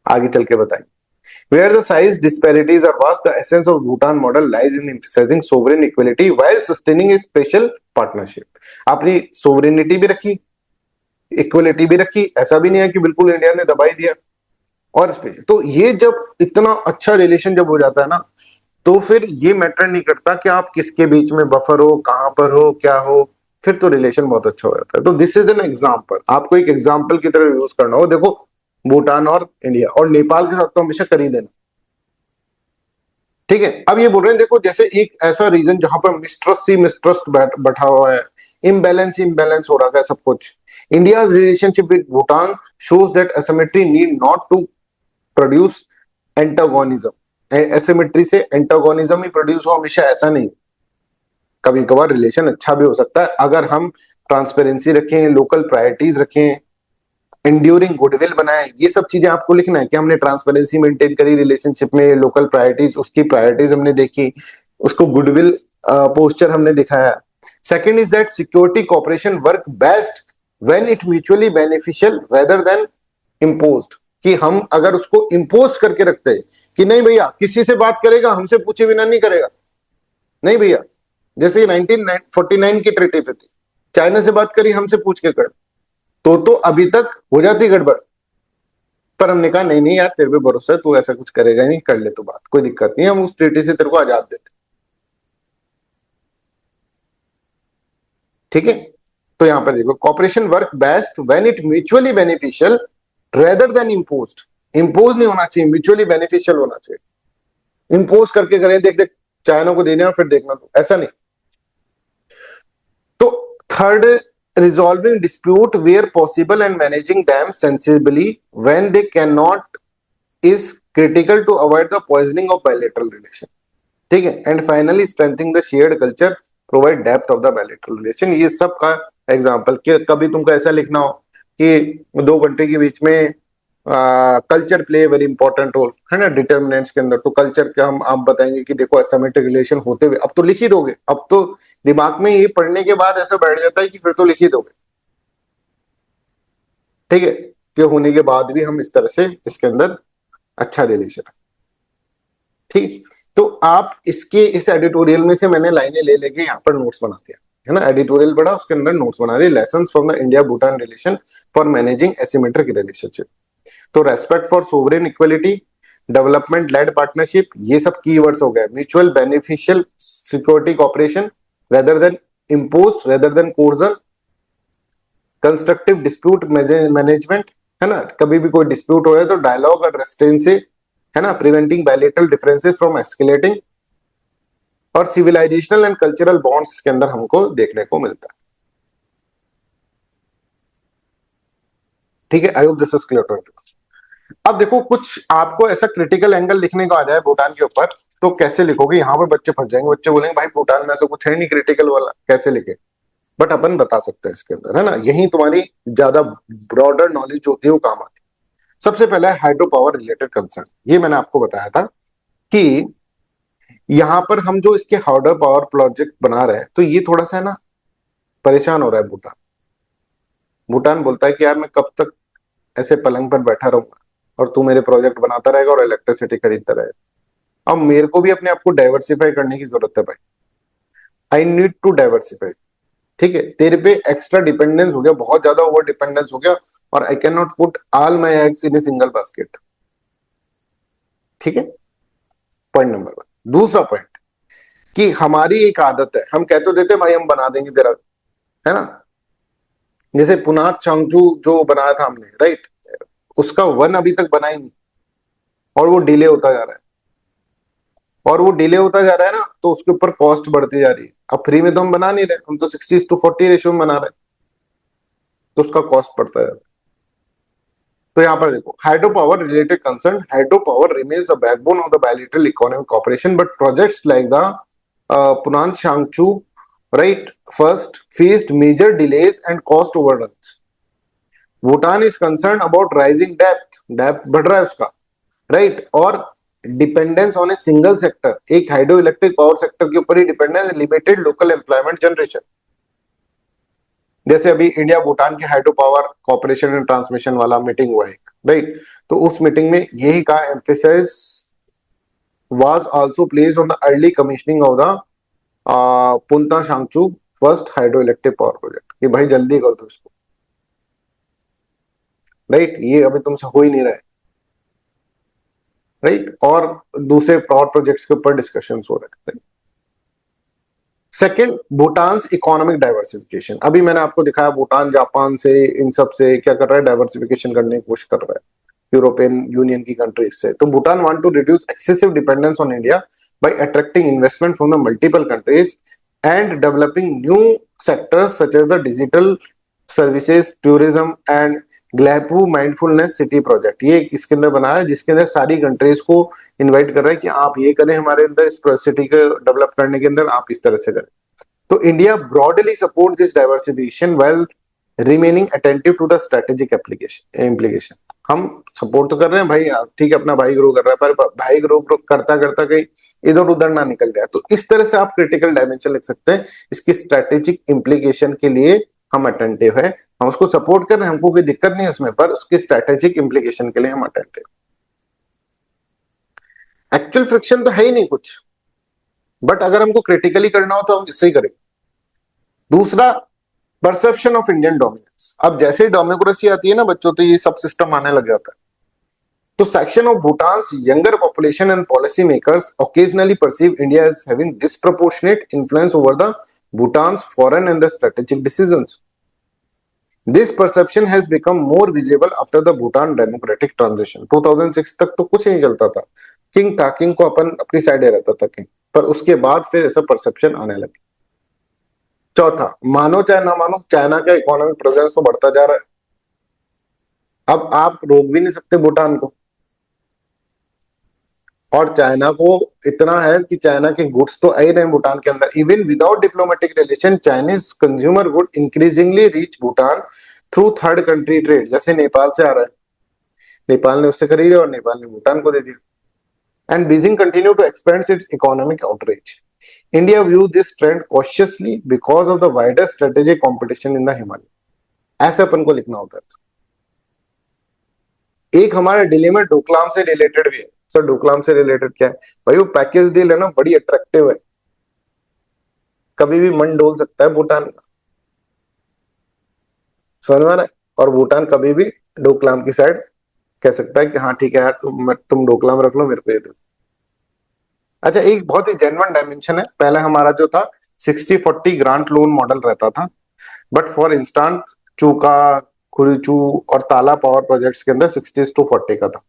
आगे चल के बताएंगे. Where the size disparities are vast, the essence of Bhutan model lies in emphasizing sovereign equality while sustaining a special partnership. अपनी sovereignty भी रखी, equality भी रखी, ऐसा भी नहीं है कि बिल्कुल इंडिया ने दबाई दिया. और तो ये जब इतना अच्छा रिलेशन जब हो जाता है ना, तो फिर ये मैटर नहीं करता कि आप किसके बीच में बफर हो, कहां पर हो, क्या हो, फिर तो रिलेशन बहुत अच्छा हो जाता है. तो दिस इज एन एग्जाम्पल, आपको एक एग्जाम्पल की तरह यूज करना हो. देखो भूटान और इंडिया और नेपाल के साथ तो हमेशा कर ही देना. ठीक है, अब ये बोल रहे हैं देखो जैसे एक ऐसा रीजन जहां पर मिसट्रस्ट बैठा हुआ है, इम्बैलेंस हो रहा है सब कुछ. India's relationship with Bhutan shows that asymmetry need not to produce antagonism. Asymmetry से एंटागोनिज्म ही प्रोड्यूस हो हमेशा ऐसा नहीं, कभी कभार रिलेशन अच्छा भी हो सकता है अगर हम ट्रांसपेरेंसी रखें, लोकल प्रायोरिटीज रखें, एंड्यूरिंग गुडविल बनाए. ये सब चीजें आपको लिखना है कि हमने ट्रांसपेरेंसी मेंटेन करी रिलेशनशिप में, लोकल प्रायोरिटीज, उसकी प्रायोरिटीज हमने देखी, उसको गुडविल पोस्चर हमने दिखाया. Second is that security cooperation work best when it mutually beneficial rather than imposed. कि हम अगर उसको इम्पोज करके रखते हैं कि नहीं भैया किसी से बात करेगा हमसे पूछे बिना नहीं करेगा, नहीं भैया, जैसे 1949 की ट्रीटी पे थी, चाइना से बात करी हमसे पूछ के कर, तो अभी तक हो जाती गड़बड़. पर हमने कहा नहीं नहीं यार तेरे पे भरोसा है, तू ऐसा कुछ करेगा ही नहीं, कर ले तो बात, कोई दिक्कत नहीं, हम उस ट्रीटी से तेरे को आजाद देते. ठीक है, तो यहां पर देखो cooperation work best when it mutually beneficial rather than imposed. Impose नहीं होना चाहिए, म्यूचुअली बेनिफिशियल होना चाहिए. इम्पोज करके करें देख देख चाइना को देने और फिर देखना, तो ऐसा नहीं. तो third, resolving dispute where possible and managing them sensibly when they cannot is critical to avoid the poisoning of bilateral relation. ठीक है, and finally strengthening the shared culture provide depth of the bilateral relation. ये सब का example कि कभी तुमको ऐसा लिखना हो कि दो कंट्री के बीच में culture play very important role, है ना, डिटर्मिनेंट्स के अंदर. तो कल्चर का हम आप बताएंगे कि देखो एसिमेट्रिक रिलेशन होते हुए, अब तो लिख ही दोगे, अब तो दिमाग में ये पढ़ने के बाद ऐसा बैठ जाता है कि फिर तो लिख ही दोगे. ठीक है, कि होने के बाद भी हम इस तरह से इसके अंदर अच्छा रिलेशन है. ठीक, तो आप इसके इस एडिटोरियल में से मैंने लाइनें ले लेके यहाँ पर नोट्स बना दिया है ना, एडिटोरियल बड़ा उसके अंदर नोट्स बना दिए. Lessons from the India Bhutan relation for managing asymmetric relationship. तो respect for sovereign equality, development led partnership, ये सब कीवर्ड्स हो गए. Mutual beneficial security cooperation rather than imposed, rather than coercion, constructive dispute management, है ना, कभी भी कोई डिस्प्यूट हो रहा है तो डायलॉग और रेस्ट्रेंट से, है ना, preventing bilateral differences from escalating. और सिविलाइजेशनल एंड कल्चरल बॉन्ड्स के अंदर हमको देखने को मिलता है। ठीक है, I hope this is clear to you. अब देखो, कुछ आपको ऐसा क्रिटिकल एंगल लिखने को आ जाए भूटान के ऊपर, तो कैसे लिखोगे? यहाँ पे बच्चे फंस जाएंगे, बच्चे बोलेंगे भाई भूटान में ऐसा कुछ है नहीं क्रिटिकल वाला, कैसे लिखे? बट अपन बता सकते हैं इसके अंदर, है ना, यही तुम्हारी ज्यादा ब्रॉडर नॉलेज होती है वो काम आती है। सबसे पहला है हाइड्रो पावर रिलेटेड कंसर्न। ये मैंने आपको बताया था कि यहाँ पर हम जो इसके हाइड्रो पावर प्रोजेक्ट बना रहे हैं, तो ये थोड़ा सा है ना परेशान हो रहा है भूटान। भूटान बोलता है कि यार मैं कब तक ऐसे पलंग पर बैठा रहूंगा और तू मेरे प्रोजेक्ट बनाता रहेगा और इलेक्ट्रिसिटी खरीदता रहेगा। अब मेरे को भी अपने आप को डाइवर्सिफाई करने की जरूरत है भाई, आई नीड टू डाइवर्सिफाई। ठीक है, तेरे पे एक्स्ट्रा डिपेंडेंस हो गया, बहुत ज्यादा ओवर डिपेंडेंस हो गया, और I can not put all my eggs in a single basket. ठीक है, पॉइंट नंबर 1। दूसरा पॉइंट कि हमारी एक आदत है, हम कह तो देते भाई हम बना देंगे तेरा, है ना, जैसे पुनार चांगजू जो बनाया था हमने, राइट, उसका 1 अभी तक बना ही नहीं, और वो डिले होता जा रहा है, और वो डिले होता जा रहा है ना, तो उसके ऊपर कॉस्ट बढ़ती जा रही है। अब फ्री में तो हम बना नहीं रहे, हम तो 60:40 रेशियो में बना रहे हैं, तो उसका कॉस्ट बढ़ता जा रहा है। तो यहाँ पर देखो, hydro power related concern, hydro power remains the backbone of the bilateral economic cooperation, but projects like the Punan चांगचू, right, first faced major delays and cost ओवररन्स। Bhutan is concern about rising depth, depth बढ़ रहा है उसका, right, और dependence on a single sector, एक hydro electric power sector के ऊपर ही dependence, limited local employment generation. जैसे अभी इंडिया भूटान के hydro power corporation and transmission वाला मीटिंग हुआ है, राइट, तो उस मीटिंग में यही कहा, emphasize was also placed on the early commissioning of the Punatsangchhu first hydro electric power project, कि भाई जल्दी कर दो इसको, राइट, ये अभी तुमसे हो ही नहीं रहा है, राइट, और दूसरे पावर प्रोजेक्ट्स के ऊपर डिस्कशंस हो रहे हैं। Second, Bhutan economic diversification. अभी मैंने आपको दिखाया भूटान जापान से, इन सब से क्या कर रहा है, डाइवर्सिफिकेशन करने की कोशिश कर रहा है, यूरोपियन यूनियन की कंट्रीज से। तो Bhutan want to reduce excessive dependence on India by attracting investment from the multiple countries and developing new sectors such as the digital services, tourism and Gelephu mindfulness city project. ये इसके अंदर बना है, जिसके अंदर सारी कंट्रीज को इनवाइट कर रहा है कि आप ये करें हमारे अंदर, इस सिटी को डेवलप करने के अंदर आप इस तरह से करें। तो India broadly support this diversification while remaining attentive to the strategic implication. हम सपोर्ट तो कर रहे हैं भाई, ठीक है, अपना भाई ग्रो कर रहा है, पर भाई ग्रो करता करता कहीं इधर उधर ना निकल रहा है। तो इस तरह से आप क्रिटिकल डायमेंशन लिख सकते हैं, इसकी स्ट्रेटेजिक इम्प्लीकेशन के लिए हम अटेंटिव है, हम उसको सपोर्ट कर रहे हैं, हमको कोई दिक्कत नहीं है उसमें, पर उसकी स्ट्रेटेजिक इम्प्लीकेशन के लिए हम अटेंटिव। एक्चुअल फ्रिक्शन तो है ही नहीं कुछ, बट अगर हमको क्रिटिकली करना हो तो हम इससे ही करेंगे। दूसरा, परसेप्शन ऑफ इंडियन डोमिनेंस। अब जैसे ही डेमोक्रेसी आती है ना बच्चों, तो ये सब सिस्टम आने लग जाता है। तो section of Bhutan's younger population and policy makers occasionally perceive India as having disproportionate influence over the Bhutan's foreign and the strategic decisions. This perception has become more visible after the Bhutan democratic transition. 2006 तक तो कुछ नहीं चलता था, king था, king को अपन अपनी side रहता था किंग, पर उसके बाद फिर ऐसा परसेप्शन आने लगे। चौथा, मानो चाहे ना मानो, चाइना का इकोनॉमिक प्रेजेंस तो बढ़ता जा रहा है। अब आप रोक भी नहीं सकते भूटान को, और चाइना को इतना है कि चाइना के गुड्स तो आ ही रहे हैं भूटान के अंदर। Even without diplomatic relation, Chinese consumer good increasingly reach Bhutan through third country trade. जैसे नेपाल से आ रहा है, नेपाल ने उससे खरीदे और नेपाल ने भूटान को दे दिया। And Beijing continue to expand its economic outreach. India view this trend cautiously because of the wider strategic competition in the Himalaya. ऐसे अपन को लिखना होता है। एक हमारा डिलेमा डोकलाम से रिलेटेड भी है। सर डोकलाम से रिलेटेड क्या है भाई? वो पैकेज डील है ना, बड़ी अट्रैक्टिव है, कभी भी मन डोल सकता है भूटान का, समझ में आ रहा है? और भूटान कभी भी डोकलाम की साइड कह सकता है कि हाँ ठीक है यार, तुम डोकलाम रख लो, मेरे को ये दे दो। अच्छा, एक बहुत ही जेन्युइन डायमेंशन है। पहले हमारा जो था 60-40 ग्रांट लोन मॉडल रहता था, बट फॉर इंस्टांट चूका, खुरीचू और ताला पावर प्रोजेक्ट्स के अंदर 60:40 का था।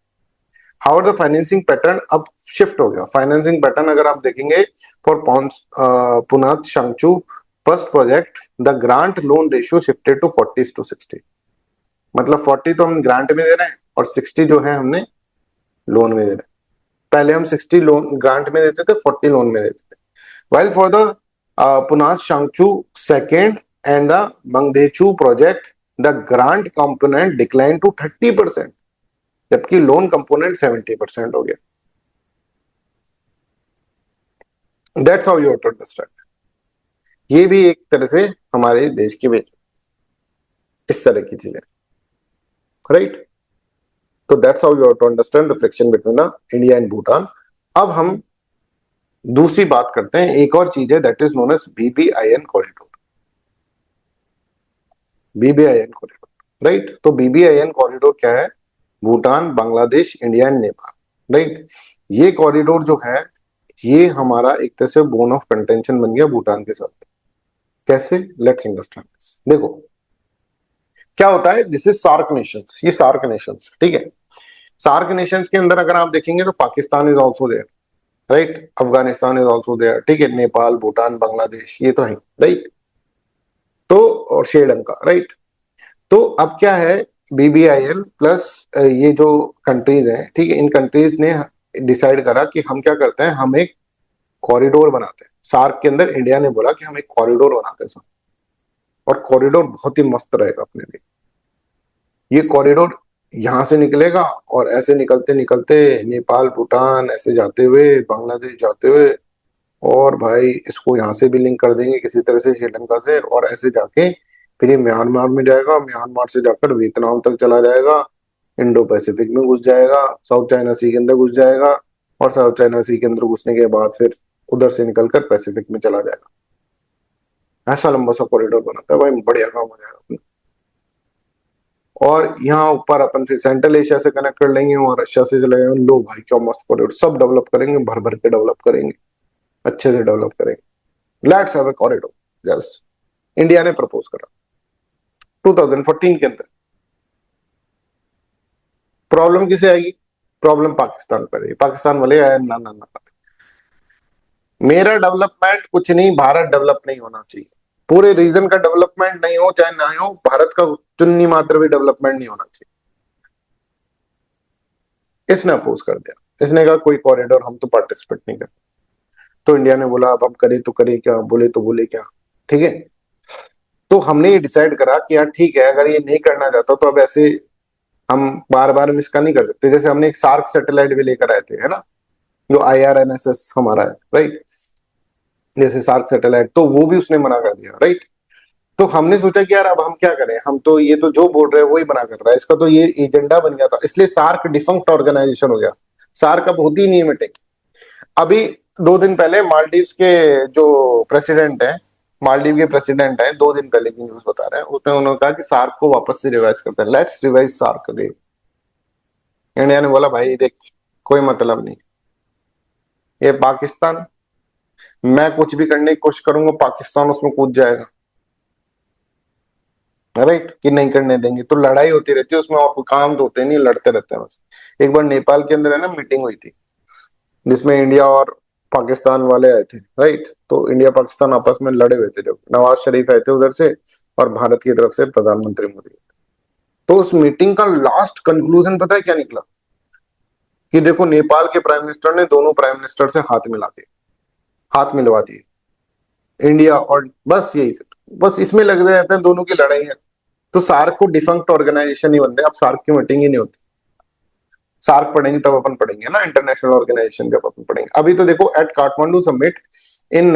हाउ द फाइनेंसिंग पैटर्न अब शिफ्ट हो गया। फाइनेंसिंग पैटर्न अगर आप देखेंगे for Punatsangchhu first project, the grant loan ratio shifted to 40:60। मतलब 40 तो हम ग्रांट में दे रहे हैं और 60 जो है हमने लोन में दे रहे हैं। पहले हम 60 लोन ग्रांट में देते थे, 40 लोन में देते थे। While for the Punatsangchhu second and the Mangdechhu project, the grant component decline to 30%, जबकि लोन कंपोनेंट 70% हो गया। That's how you have to understand. ये भी एक तरह से हमारे देश की वैल्यू, इस तरह की चीजें, राइट। तो that's how you have to understand the friction between the India and Bhutan. अब हम दूसरी बात करते हैं, एक और चीज है that is known as BBIN corridor. BBIN corridor, right. तो BBIN कॉरिडोर क्या है? Bhutan, Bangladesh, India and Nepal, right. ये कॉरिडोर जो है ये हमारा एक तरह से बोन ऑफ कंटेंशन बन गया भूटान के साथ। कैसे? Let's understand this. देखो क्या होता है, दिस इज सार्क नेशंस, ये सार्क नेशंस, ठीक है। सार्क नेशंस के अंदर अगर आप देखेंगे तो Pakistan is also there, right. Afghanistan is also there, ठीक है। नेपाल, भूटान, बांग्लादेश, ये तो है, राइट। तो और श्रीलंका, राइट। तो अब क्या है, BBIN प्लस ये जो कंट्रीज हैं, ठीक है, इन कंट्रीज ने डिसाइड करा कि हम क्या करते हैं, हम एक कॉरिडोर बनाते हैं। सार्क के अंदर इंडिया ने बोला कि हम एक कॉरिडोर बनाते हैं, और कॉरिडोर बहुत ही मस्त रहेगा अपने लिए। ये कॉरिडोर यहां से निकलेगा और ऐसे निकलते निकलते नेपाल, भूटान, ऐसे जाते हुए बांग्लादेश जाते हुए, और भाई इसको यहाँ से भी लिंक कर देंगे किसी तरह से श्रीलंका से, और ऐसे जाके फिर ये म्यांमार में जाएगा, म्यांमार से जाकर वियतनाम तक चला जाएगा, इंडो पैसिफिक में घुस जाएगा, साउथ चाइना सी के अंदर घुस जाएगा, और साउथ चाइना सी के अंदर घुसने के बाद फिर उधर से निकलकर पैसिफिक में चला जाएगा। ऐसा लंबा सा कॉरिडोर बनाता है भाई, बढ़िया काम हो जाएगा। और यहाँ ऊपर अपन फिर सेंट्रल एशिया से कनेक्ट कर लेंगे और रशिया से चले जाएंगे। लो भाई क्या मस्त कॉरिडोर, सब डेवलप करेंगे, भर भर के डेवलप करेंगे, अच्छे से डेवलप करेंगे। Let's have a corridor, just India ने प्रपोज करा 2014 के अंदर। प्रॉब्लम किसे आएगी? प्रॉब्लम पाकिस्तान पर है। पाकिस्तान वाले आए ना ना ना, मेरा डेवलपमेंट कुछ नहीं, भारत डेवलप नहीं होना चाहिए, पूरे रीजन का डेवलपमेंट नहीं हो चाहे ना हो, भारत का चुन्नी मात्र भी डेवलपमेंट नहीं होना चाहिए। इसने अपोज कर दिया, इसने कहा कोई कॉरिडोर हम तो पार्टिसिपेट नहीं करते। तो इंडिया ने बोला अब करे तो करे क्या, बोले तो बोले क्या, ठीक है। तो हमने ये डिसाइड करा कि यार ठीक है, अगर ये नहीं करना चाहता तो अब ऐसे हम बार बार हम इसका नहीं कर सकते। जैसे हमने एक सार्क सैटेलाइट भी लेकर आए थे, है ना, जो IRNSS हमारा है, राइट। जैसे सार्क सैटेलाइट, तो वो भी उसने मना कर दिया, राइट। तो हमने सोचा कि यार अब हम क्या करें, हम तो ये तो जो बोल रहे हैं वही बना कर रहा है, इसका तो ये एजेंडा बन गया था, इसलिए सार्क डिफंक्ट ऑर्गेनाइजेशन हो गया। सार्क अब होती नहीं है मीटिंग। अभी 2 दिन पहले मालदीव्स के जो प्रेसिडेंट है, मालदीव के प्रेसिडेंट है, 2 दिन पहले की न्यूज बता रहे हैं, उसने उन्होंने कहा कि सार्क को वापस से रिवाइज करते हैं, let's revise SAARC again. India ने बोला भाई देख कोई मतलब नहीं, ये पाकिस्तान, मैं कुछ भी करने की कोशिश करूंगा पाकिस्तान उसमें कूद जाएगा, राइट, कि नहीं करने देंगे। तो लड़ाई होती रहती है उसमें, और कोई काम तो होते नहीं, लड़ते रहते हैं बस। एक बार नेपाल के अंदर है ना मीटिंग हुई थी, जिसमें इंडिया और पाकिस्तान वाले आए थे, राइट। तो इंडिया पाकिस्तान आपस में लड़े हुए थे, जब नवाज शरीफ आए थे उधर से और भारत की तरफ से प्रधानमंत्री मोदी। तो उस मीटिंग का लास्ट कंक्लूजन पता है क्या निकला? कि देखो नेपाल के प्राइम मिनिस्टर ने दोनों प्राइम मिनिस्टर से हाथ मिला दिए, हाथ मिलवा दिए इंडिया, और बस यही, बस इसमें लग रहते हैं दोनों की लड़ाई है। तो सार्क को डिफंक्ट ऑर्गेनाइजेशन ही बन गया, अब सार्क की मीटिंग ही नहीं होती। सार्क पढ़ेंगे तब अपन पढ़ेंगे ना, इंटरनेशनल ऑर्गेनाइजेशन जब अपन पढ़ेंगे। अभी तो देखो at Kathmandu summit in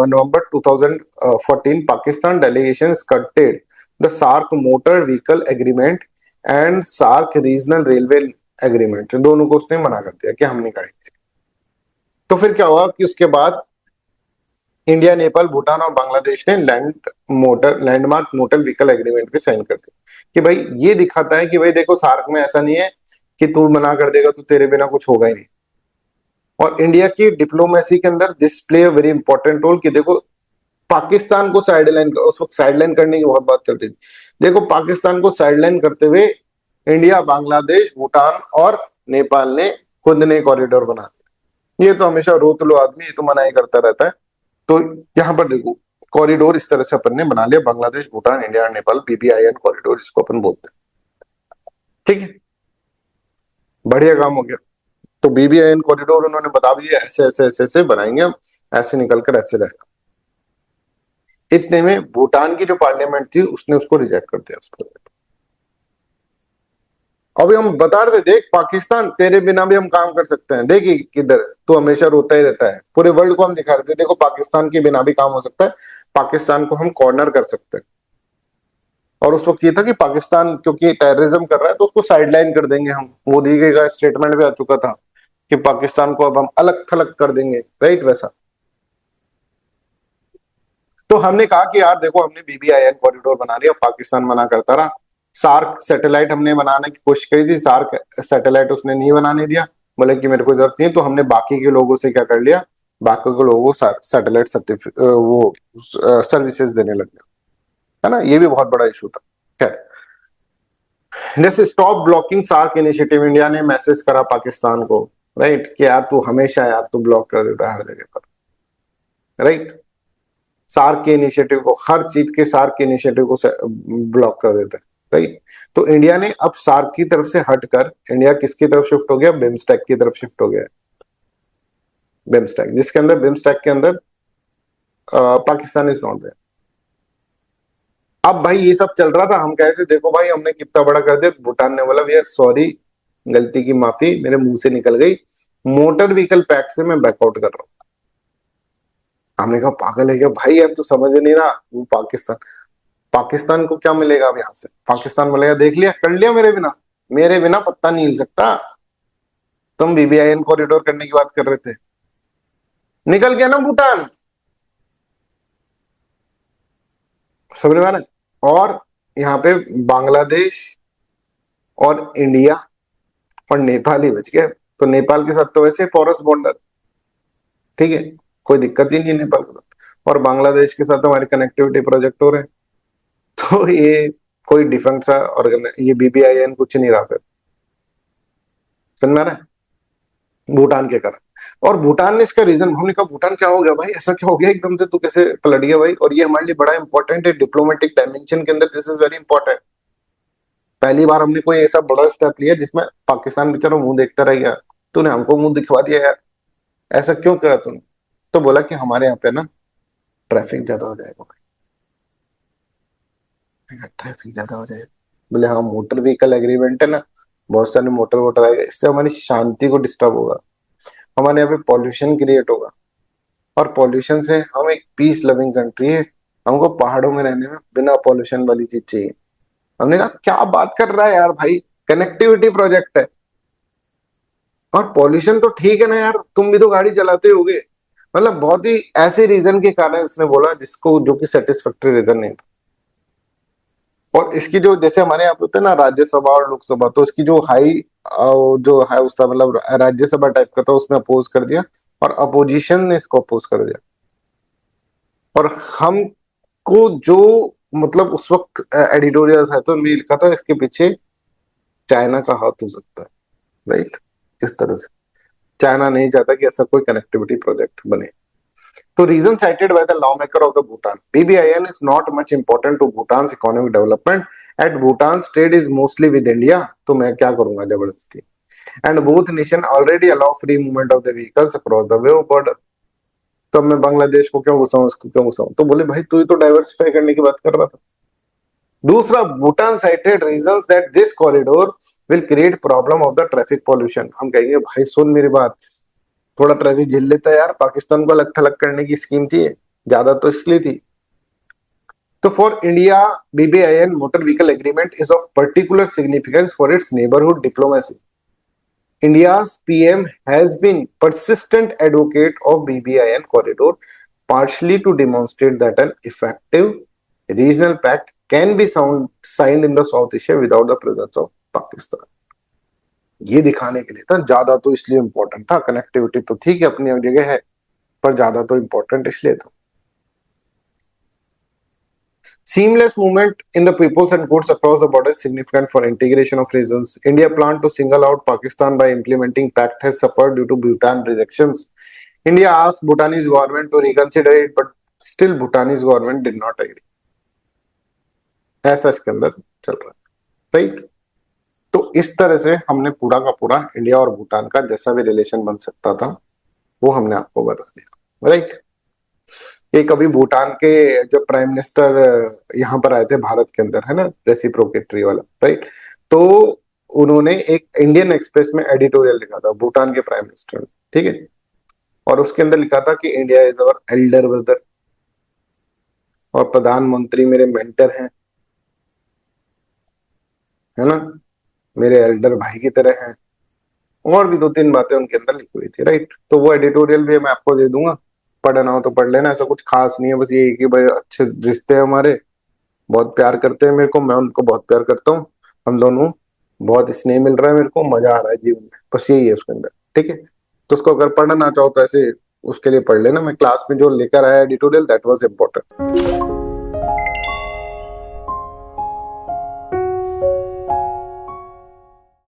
November 2014 Pakistan delegation skirted the SAARC motor vehicle agreement and SAARC regional railway agreement, दोनों को उसने मना कर दिया कि हम नहीं करेंगे। तो फिर क्या हुआ कि उसके बाद इंडिया, नेपाल, भूटान और बांग्लादेश ने लैंडमार्क मोटर व्हीकल एग्रीमेंट पे साइन कर दिया। कि भाई ये दिखाता है कि भाई देखो सार्क में ऐसा नहीं है कि तू मना कर देगा तो तेरे बिना कुछ होगा ही नहीं। और इंडिया की डिप्लोमेसी के अंदर this play a very important role, कि देखो पाकिस्तान को साइडलाइन, उस वक्त साइडलाइन करने की बहुत बात चल रही थी, देखो पाकिस्तान को साइडलाइन करते हुए इंडिया, बांग्लादेश, भूटान और नेपाल ने खुद ने कॉरिडोर बना दिया। ये तो हमेशा रोत लो आदमी, ये तो मना ही करता रहता है। तो यहाँ पर देखो कॉरिडोर इस तरह से अपन ने बना लिया, Bangladesh, Bhutan, India, Nepal, BBIN corridor इसको अपन बोलते हैं। ठीक है, बढ़िया काम हो गया। तो BBIN कॉरिडोर उन्होंने बता दिया ऐसे ऐसे ऐसे ऐसे बनाएंगे हम, ऐसे निकल कर ऐसे जाएगा। इतने में भूटान की जो पार्लियामेंट थी उसने उसको रिजेक्ट कर दिया उस प्रोजेक्ट। अभी हम बता रहे थे, देख पाकिस्तान तेरे बिना भी हम काम कर सकते हैं, देखिए किधर तू हमेशा रोता ही रहता है। पूरे वर्ल्ड को हम दिखा रहे थे, देखो पाकिस्तान के बिना भी काम हो सकता है, पाकिस्तान को हम कॉर्नर कर सकते हैं। और उस वक्त ये था कि पाकिस्तान क्योंकि टेररिज्म कर रहा है तो उसको साइडलाइन कर देंगे हम। मोदी का स्टेटमेंट भी आ चुका था कि पाकिस्तान को अब हम अलग थलग कर देंगे, राइट वैसा। तो हमने कहा कि यार देखो हमने BBIN कॉरिडोर बना दिया, पाकिस्तान मना करता रहा। सार्क सैटेलाइट हमने बनाने की कोशिश करी थी, सार्क सैटेलाइट उसने नहीं बनाने दिया, बोले कि मेरे को जरूरत नहीं है। तो हमने बाकी के लोगों से क्या कर लिया, बाकी के लोगों को सैटेलाइट वो सर्विसेज देने लग गया, है ना। ये भी बहुत बड़ा इशू था। खैर, जैसे stop blocking SAARC initiative, India ने मैसेज करा पाकिस्तान को, राइट, कि यार तू हमेशा यार तू ब्लॉक कर देता है हर जगह पर, राइट। सार्क के इनिशिएटिव को, हर चीज के सार्क के इनिशिएटिव को ब्लॉक कर देता है, राइट। तो इंडिया ने अब सार्क की तरफ से हटकर इंडिया किसकी तरफ शिफ्ट हो गया, बिम्स्टेक की तरफ शिफ्ट हो गया। बिम्स्टेक, जिसके अंदर बिम्स्टेक के अंदर पाकिस्तान इज नॉट देयर। अब भाई ये सब चल रहा था, हम कह रहे थे देखो भाई हमने कितना बड़ा कर दिया। भूटान ने बोला भैया सॉरी, गलती की माफी, मेरे मुंह से निकल गई, मोटर व्हीकल पैक्ट से मैं बैकआउट कर रहा हूं। हमने कहा पागल है क्या भाई, यार तू समझ नहीं रहा, वो पाकिस्तान, पाकिस्तान को क्या मिलेगा अब यहाँ से, पाकिस्तान बोलेगा देख लिया कर लिया मेरे बिना, मेरे बिना पत्ता नहीं हिल सकता। तुम BBIN कॉरिडोर करने की बात कर रहे थे, निकल गया ना भूटान, समझ में आ रहा है। और यहाँ पे बांग्लादेश और इंडिया और नेपाल ही बच गया। तो नेपाल के साथ तो वैसे पोरस बॉर्डर, ठीक है, कोई दिक्कत ही नहीं है नेपाल के साथ। और बांग्लादेश के साथ हमारे कनेक्टिविटी प्रोजेक्ट हो रहे हैं। तो ये कोई डिफेंस ये BBIN कुछ नहीं रहा फिर, समझ में आ रहा है, भूटान के कारण। और भूटान ने इसका रीजन, हमने कहा भूटान क्या हो गया भाई, ऐसा क्या हो गया एकदम से तू कैसे पलट गया भाई। और ये हमारे लिए बड़ा इंपॉर्टेंट है, डिप्लोमेटिक डायमेंशन के अंदर दिस इज वेरी इंपॉर्टेंट। पहली बार हमने कोई ऐसा बड़ा स्टेप लिया जिसमें पाकिस्तान बेचारा मुंह देखता रह गया, तूने हमको मुंह दिखवा दिया यार, ऐसा क्यों करा तूने। तो बोला कि हमारे यहाँ पे ना ट्रैफिक ज्यादा हो जाएगा भाई। ट्रैफिक ज्यादा हो जाएगा, बोले हाँ मोटर व्हीकल एग्रीमेंट है ना, बहुत सारे मोटर वोटर आएगा, इससे हमारी शांति को डिस्टर्ब होगा, हमारे यहाँ पे पॉल्यूशन क्रिएट होगा। और पॉल्यूशन से, हम एक पीस लविंग कंट्री है, हमको पहाड़ों में रहने में बिना पॉल्यूशन वाली चीज चाहिए। हमने कहा क्या बात कर रहा है यार भाई, कनेक्टिविटी प्रोजेक्ट है और पॉल्यूशन तो ठीक है ना यार, तुम भी तो गाड़ी चलाते होगे। मतलब बहुत ही ऐसे रीजन के कारण इसने बोला जिसको, जो कि सेटिस्फैक्टरी रीजन नहीं था। और इसकी जो, जैसे हमारे यहाँ पे होता है ना राज्यसभा और लोकसभा, तो इसकी जो जो है उसका मतलब राज्यसभा टाइप का था, उसने अपोज कर दिया और अपोजिशन ने इसको अपोज कर दिया। और हमको जो मतलब उस वक्त एडिटोरियल्स है तो उनमें लिखा था इसके पीछे चाइना का हाथ हो सकता है, राइट। इस तरह से चाइना नहीं चाहता कि ऐसा कोई कनेक्टिविटी प्रोजेक्ट बने। तो reason cited by the lawmaker of the Bhutan, BBIN is not much important to Bhutan's economic development. At Bhutan's trade is mostly with India. तो मैं क्या करूंगा जबरदस्ती। And both nation already allow free movement of the vehicles across the border. तो अब मैं बांग्लादेश को क्यों घुसाऊं, उसको क्यों घुसाऊं। तो बोले भाई तू ही तो डाइवर्सिफाई करने की बात कर रहा था। दूसरा, Bhutan cited reasons that this corridor will create problem of the traffic pollution. हम कहेंगे भाई सुन मेरी बात, थोड़ा ट्रैफिक झेल लेता है यार, पाकिस्तान को अलग थलग करने की स्कीम थी, ज्यादा तो इसलिए थी। तो for India BBIN motor vehicle agreement is of particular significance for its neighbourhood diplomacy. India's PM has been persistent advocate of BBIN corridor, partially to demonstrate that an effective regional pact can be signed in the South Asia without the presence of Pakistan. ये दिखाने के लिए था, ज्यादा तो इसलिए important था, connectivity तो ठीक है अपनी जगह है, पर ज्यादा तो इंपॉर्टेंट इसलिए था। Seamless movement in the peoples and goods across the border is significant for integration of regions. India planned to single out Pakistan by implementing pact has suffered due to Bhutan rejections. India asked Bhutanese government to reconsider it, but still Bhutanese government did not agree. ऐसा इसके अंदर चल रहा है, right? तो इस तरह से हमने पूरा का पूरा इंडिया और भूटान का जैसा भी रिलेशन बन सकता था वो हमने आपको बता दिया, राइट? एक अभी भूटान के जब प्राइम मिनिस्टर यहाँ पर आए थे भारत के अंदर, है ना, रेसिप्रोकेटरी वाला, राइट? तो उन्होंने एक इंडियन एक्सप्रेस में एडिटोरियल लिखा था भूटान के प्राइम मिनिस्टर ने, ठीक है, और उसके अंदर लिखा था कि India is our Elder brother और प्रधानमंत्री मेरे मेंटर हैं, है ना, मेरे एल्डर भाई की तरह हैं, और भी 2-3 बातें उनके अंदर लिखी हुई थी, राइट? तो वो एडिटोरियल भी मैं आपको दे दूंगा, पढ़ना हो तो पढ़ लेना, ऐसा कुछ खास नहीं है, बस ये कि भाई अच्छे रिश्ते हैं हमारे, बहुत प्यार करते हैं मेरे को, मैं उनको बहुत प्यार करता हूँ, हम दोनों बहुत स्नेह मिल रहा है, मेरे को मजा आ रहा है जीवन में, बस यही है उसके अंदर, ठीक है? तो उसको अगर पढ़ना चाहो तो ऐसे उसके लिए पढ़ लेना, मैं क्लास में जो लेकर आया एडिटोरियल दैट वाज इम्पोर्टेंट।